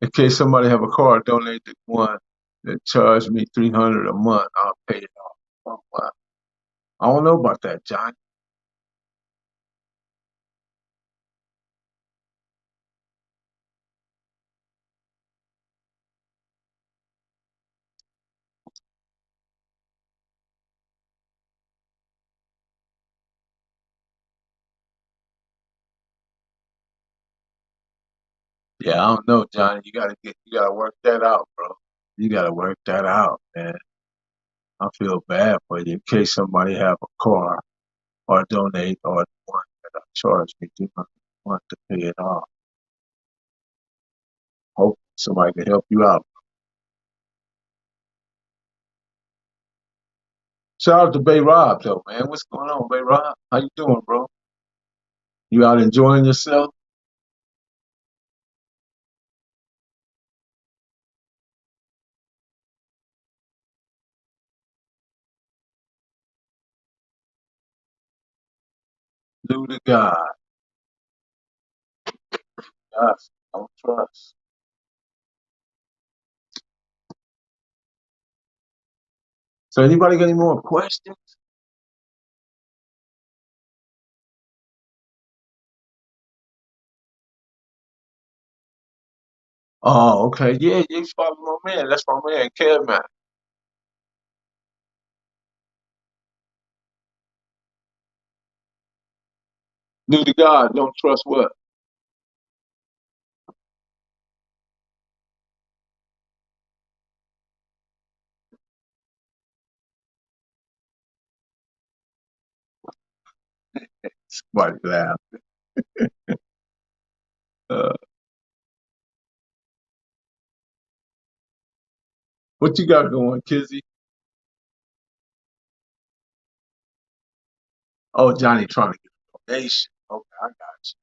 In case somebody have a car, donate the one that charge me 300 a month. I'll pay it off. Oh, wow. I don't know about that, John. Yeah, I don't know, Johnny. You gotta work that out, bro. You gotta work that out, man. I feel bad for you in case somebody have a car or donate or want to charge me 200 a month to pay it off. Hope somebody can help you out. Shout out to Bay Rob though, man. What's going on, Bay Rob? How you doing, bro? You out enjoying yourself? Do to God. Yes, don't trust. So anybody got any more questions? Oh, okay. Yeah, you follow my man. That's my man, Kev man. Do to God, don't trust what? Somebody laugh. Uh, what you got going, Kizzy? Oh, Johnny trying to get a donation. Okay, I got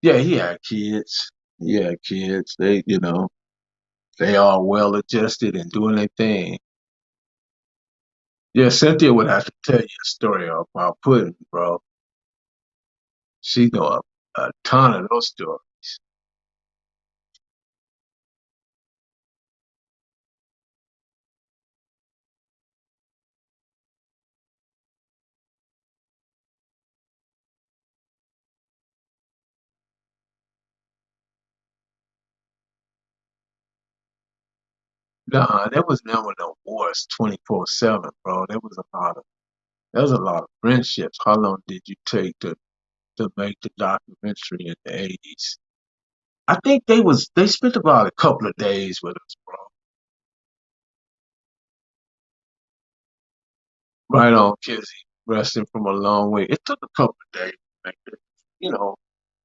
you. Yeah, he had kids. He had kids. They are well adjusted and doing their thing. Yeah, Cynthia would have to tell you a story about pudding, bro. She know a ton of those stories. Nah, there was never no wars 24/7, bro. There was a lot of friendships. How long did you take to make the documentary in the 80s? I think they spent about a couple of days with us, bro. Right on, Kizzy. Resting from a long way. It took a couple of days to make it. You know,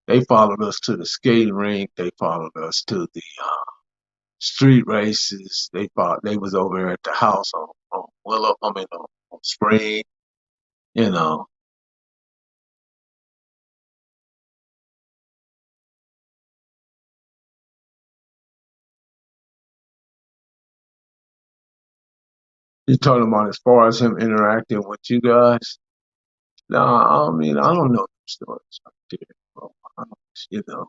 they followed us to the skating rink. They followed us to the street races. They was over there at the house on Willow. I mean, on Spring. You know, you talking about as far as him interacting with you guys? Nah, I mean, I don't know them stories right there, bro. I don't- You know,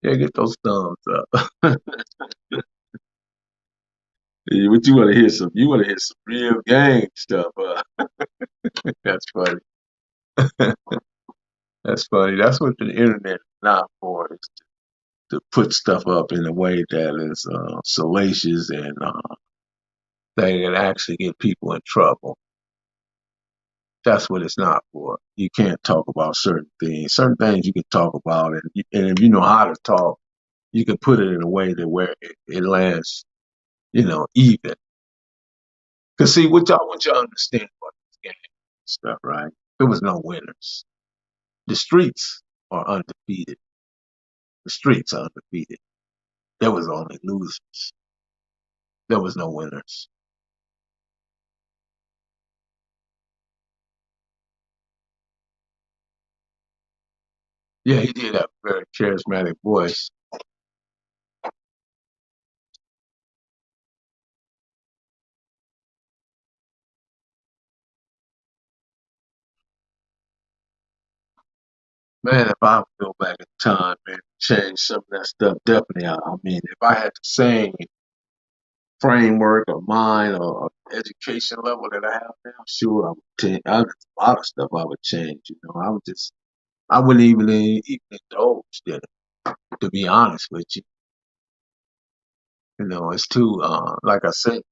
yeah, get those thumbs up. Yeah, what you want to hear some? You want to hear some real gang stuff? That's funny. That's funny. That's what the internet is not for. Is to put stuff up in a way that is salacious and that can actually get people in trouble. That's what it's not for. You can't talk about certain things. Certain things you can talk about, and if you know how to talk, you can put it in a way that where it lands, even. Because see, what y'all want y'all understand about this game stuff, right? There was no winners. The streets are undefeated. The streets are undefeated. There was only losers. There was no winners. Yeah, he did have a very charismatic voice. Man, if I could go back in time and change some of that stuff, definitely. I mean, if I had the same framework of mind or education level that I have now, sure, I would change. A lot of stuff I would change. I would just, I wouldn't even indulge in it. To be honest with you, it's too. Like I said,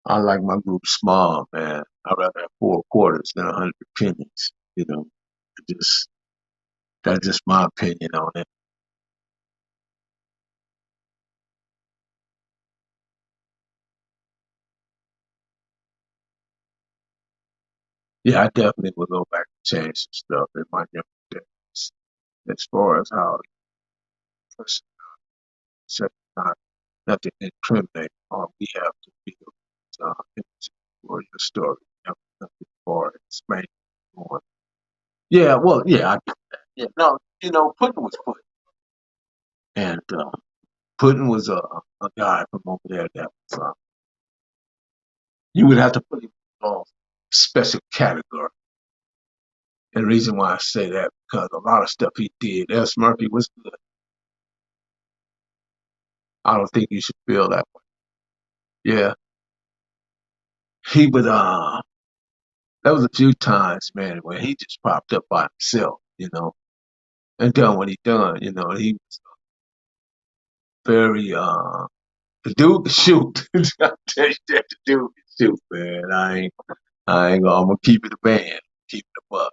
I like my group small, man. I'd rather have 4 quarters than 100 pennies. Just that's just my opinion on it. Yeah, I definitely would go back and change some stuff in my younger days as far as how a person said not to incriminate or we have to feel image for your story. Nothing for it's made on. Yeah, well, yeah, I get that. Yeah, no, Putin was Putin, and Putin was a guy from over there that was, you would have to put him in a special category. And the reason why I say that because a lot of stuff he did, S. Murphy was good. I don't think you should feel that way. Yeah, he would. There was a few times, man, where he just popped up by himself, and done what he done. He was very. The dude can shoot. I tell you that the dude can shoot, man. I ain't gonna. I'm gonna keep it a band. Keep it a buck.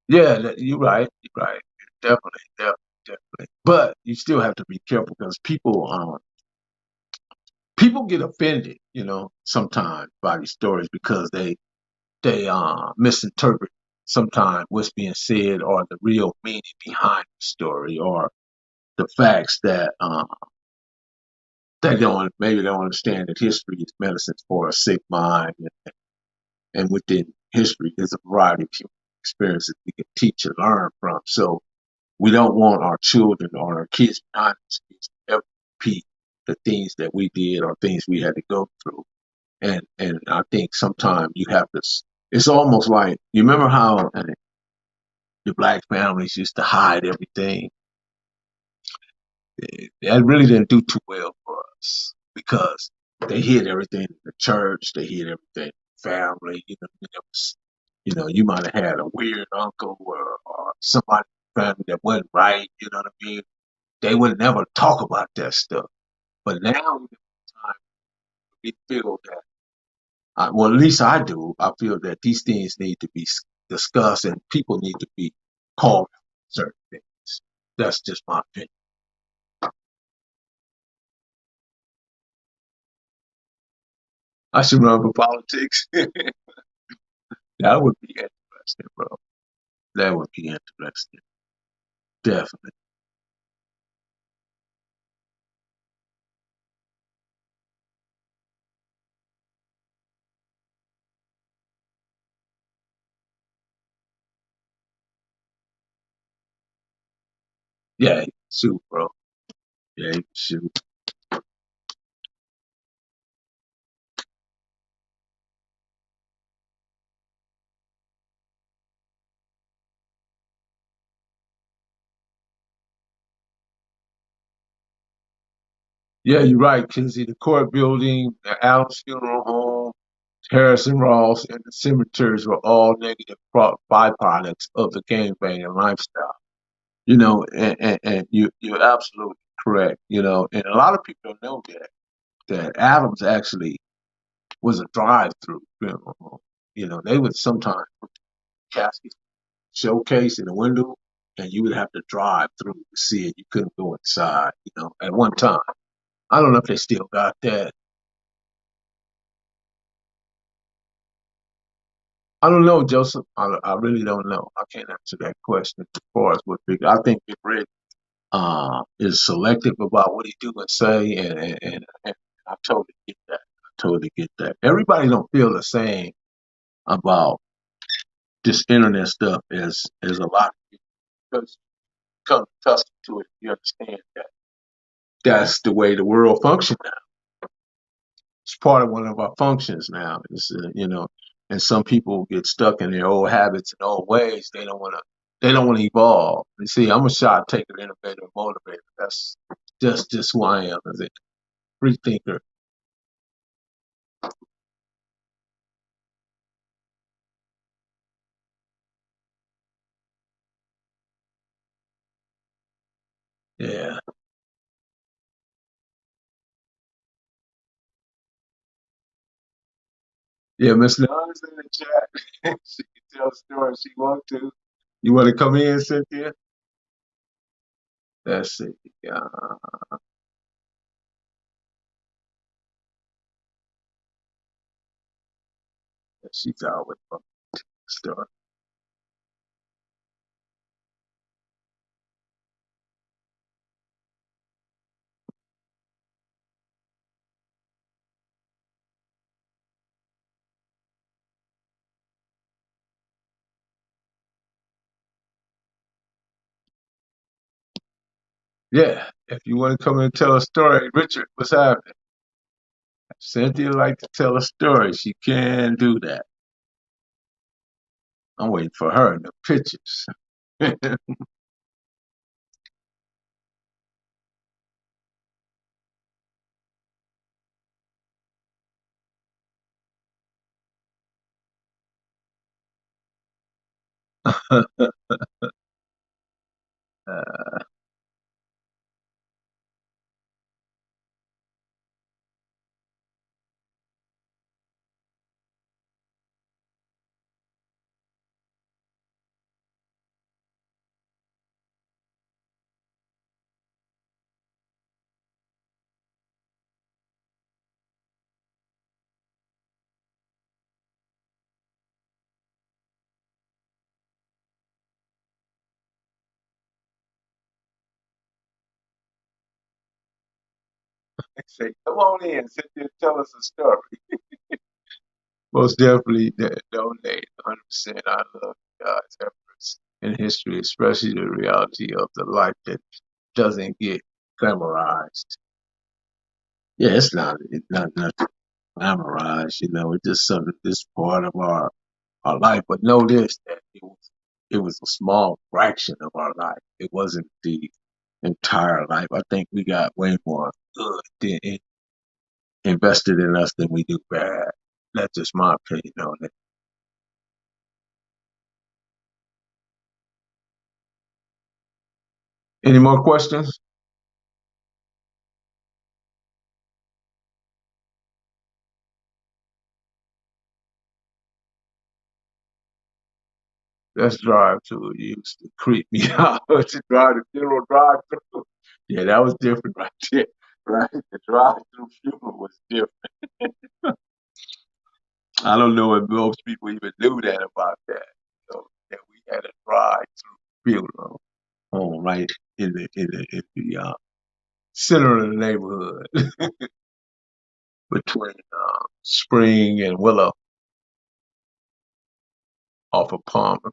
Yeah, you're right. You're right. Definitely, definitely, definitely. But you still have to be careful because people get offended, sometimes by these stories because they misinterpret sometimes what's being said or the real meaning behind the story or the facts that they don't maybe don't understand that history is medicine for a sick mind and within history there's a variety of human experiences we can teach and learn from. So we don't want our children or our kids behind us to ever repeat the things that we did or things we had to go through. And I think sometimes you have to. It's almost like you remember how the black families used to hide everything. That really didn't do too well for us because they hid everything in the church, they hid everything in the family. You might have had a weird uncle or somebody in the family that wasn't right. You know what I mean? They would never talk about that stuff. But now, we feel that. Well, at least I do. I feel that these things need to be discussed and people need to be called out on certain things. That's just my opinion. I should run for politics. That would be interesting, bro. That would be interesting. Definitely. Yeah, he can shoot, bro. Yeah, he can shoot. Yeah, you're right, Kinsey. The court building, the Adams Funeral Home, Harrison Ross, and the cemeteries were all negative byproducts of the gangbanging lifestyle. And you're absolutely correct. And a lot of people don't know that Adams actually was a drive-through. They would sometimes put the casket showcase in the window, and you would have to drive through to see it. You couldn't go inside. At one time. I don't know if they still got that. I don't know, Joseph. I really don't know. I can't answer that question as far as what big. I think Big Red is selective about what he do and say, and I totally get that. I totally get that. Everybody don't feel the same about this internet stuff as a lot of people because you become accustomed to it. You understand that that's the way the world functions now. It's part of one of our functions now. And some people get stuck in their old habits and old ways. They don't want to. They don't want to evolve. You see, I'm a shot taker, innovator, motivator. That's just who I am as a free thinker. Yeah, yeah. Miss Nunn's in the chat. She can tell the story if she wants to. You want to come in, Cynthia? Let's see. Yeah, she's out with the story. Yeah, if you want to come and tell a story, Richard, what's happening? Cynthia like to tell a story. She can do that. I'm waiting for her in the pictures. Say, come on in, Cynthia, tell us a story. Most definitely donate 100%. I love God's efforts in history, especially the reality of the life that doesn't get glamorized. Yeah, it's not nothing glamorized, it's just something this part of our life. But know this that it was a small fraction of our life. It wasn't the entire life. I think we got way more good invested in us than we do bad. That's just my opinion on it. Any more questions? Let's drive to it. Used to creep me out to drive the funeral drive through. Yeah, that was different right there. Right? The drive through funeral was different. I don't know if most people even knew that about that. That we had a drive through funeral home right in the center of the neighborhood between Spring and Willow off of Palmer.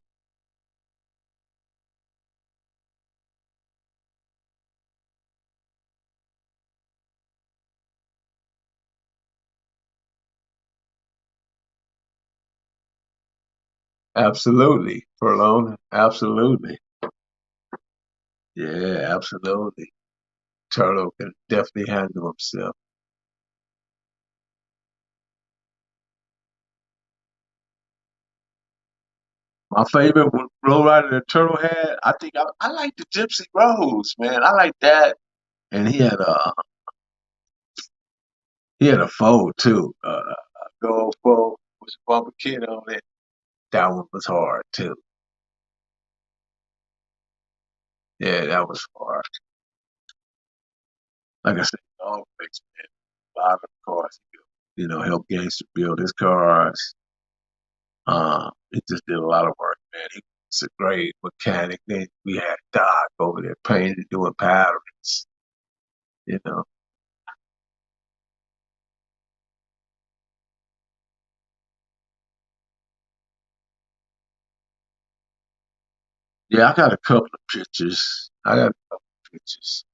Absolutely, Furlong. Absolutely. Yeah, absolutely. Turtle can definitely handle himself. My favorite Roll Rider the Turtle had, I think I like the Gypsy Rose, man. I like that. And he had a foe too. A gold foe with a bumper kit on it. That one was hard too. Yeah, that was hard. Like I said, always man, a lot of cars. Help Gangster build his cars. He just did a lot of work, man. He was a great mechanic. Then we had Doc over there painting, doing patterns. You know. Yeah, I got a couple of pictures. I got a couple of pictures.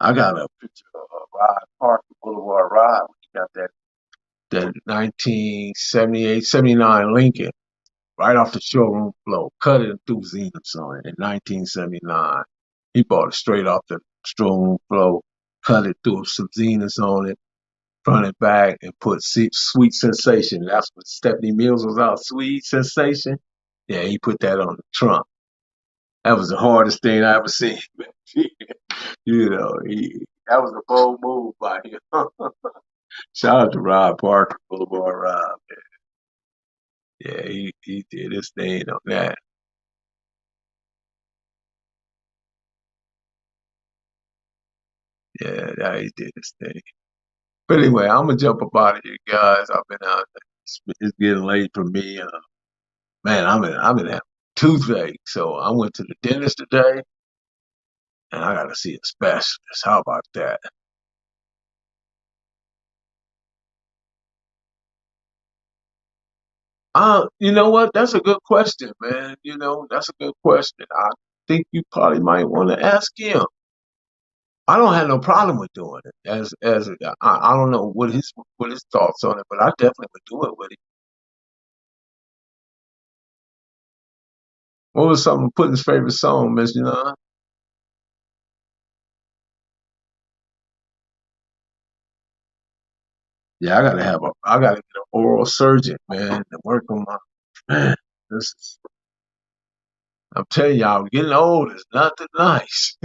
I got a picture of Rod Parker Boulevard Ride. We got that 1978, 79 Lincoln right off the showroom floor, cut it through Zeniths on it in 1979. He bought it straight off the showroom floor, cut it through some Zeniths on it, front and back, and put Sweet Sensation. That's what Stephanie Mills was out, Sweet Sensation. Yeah, he put that on the trunk. That was the hardest thing I ever seen. That was a bold move by him. Shout out to Rob Parker, Boulevard Rob. Yeah, he did his thing on that. Yeah, yeah, he did his thing. But anyway, I'm gonna jump up out of here, guys. I've been out. It's getting late for me. Man, I'm in having toothache, so I went to the dentist today, and I got to see a specialist. How about that? You know what? That's a good question, man. That's a good question. I think you probably might want to ask him. I don't have no problem with doing it. I don't know what his thoughts on it, but I definitely would do it with him. What was something Putin's favorite song, Miss? Yeah, I gotta get an oral surgeon, man, to work on my man. This is, I'm telling y'all, getting old is nothing nice.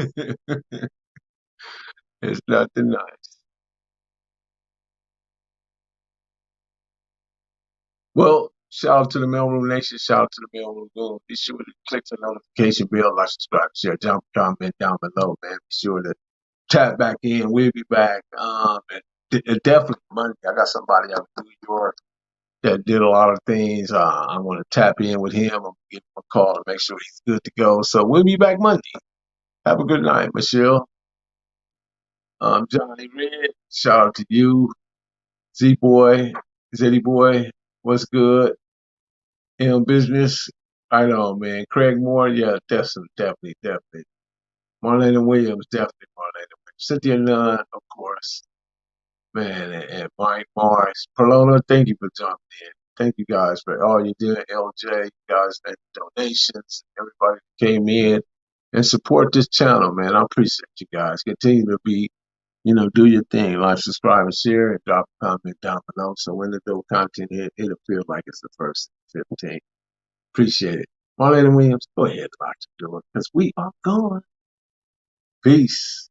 It's nothing nice. Well, shout out to the Mailroom Nation. Shout out to the Mailroom Room. Be sure to click the notification bell, like, subscribe, share, jump, comment down below, man. Be sure to tap back in. We'll be back. And definitely Monday. I got somebody out of New York that did a lot of things. I want to tap in with him. I'm gonna give him a call to make sure he's good to go. So we'll be back Monday. Have a good night, Michelle. Johnny Red. Shout out to you, Z Boy, Zeddy Boy. What's good? Business. Right on, man. Craig Moore. Yeah, definitely. Marlena Williams. Definitely Marlena Williams. Cynthia Nunn, of course. Man, and Mike Morris. Perlona, thank you for jumping in. Thank you guys for all you did. LJ, you guys made donations. Everybody came in and support this channel, man. I appreciate you guys. Continue to do your thing. Like, subscribe, and share, and drop a comment down below. So when the dope content hit, it'll feel like it's the first 15. Appreciate it. Marlena Williams, go ahead, lock your door, because we are gone. Peace.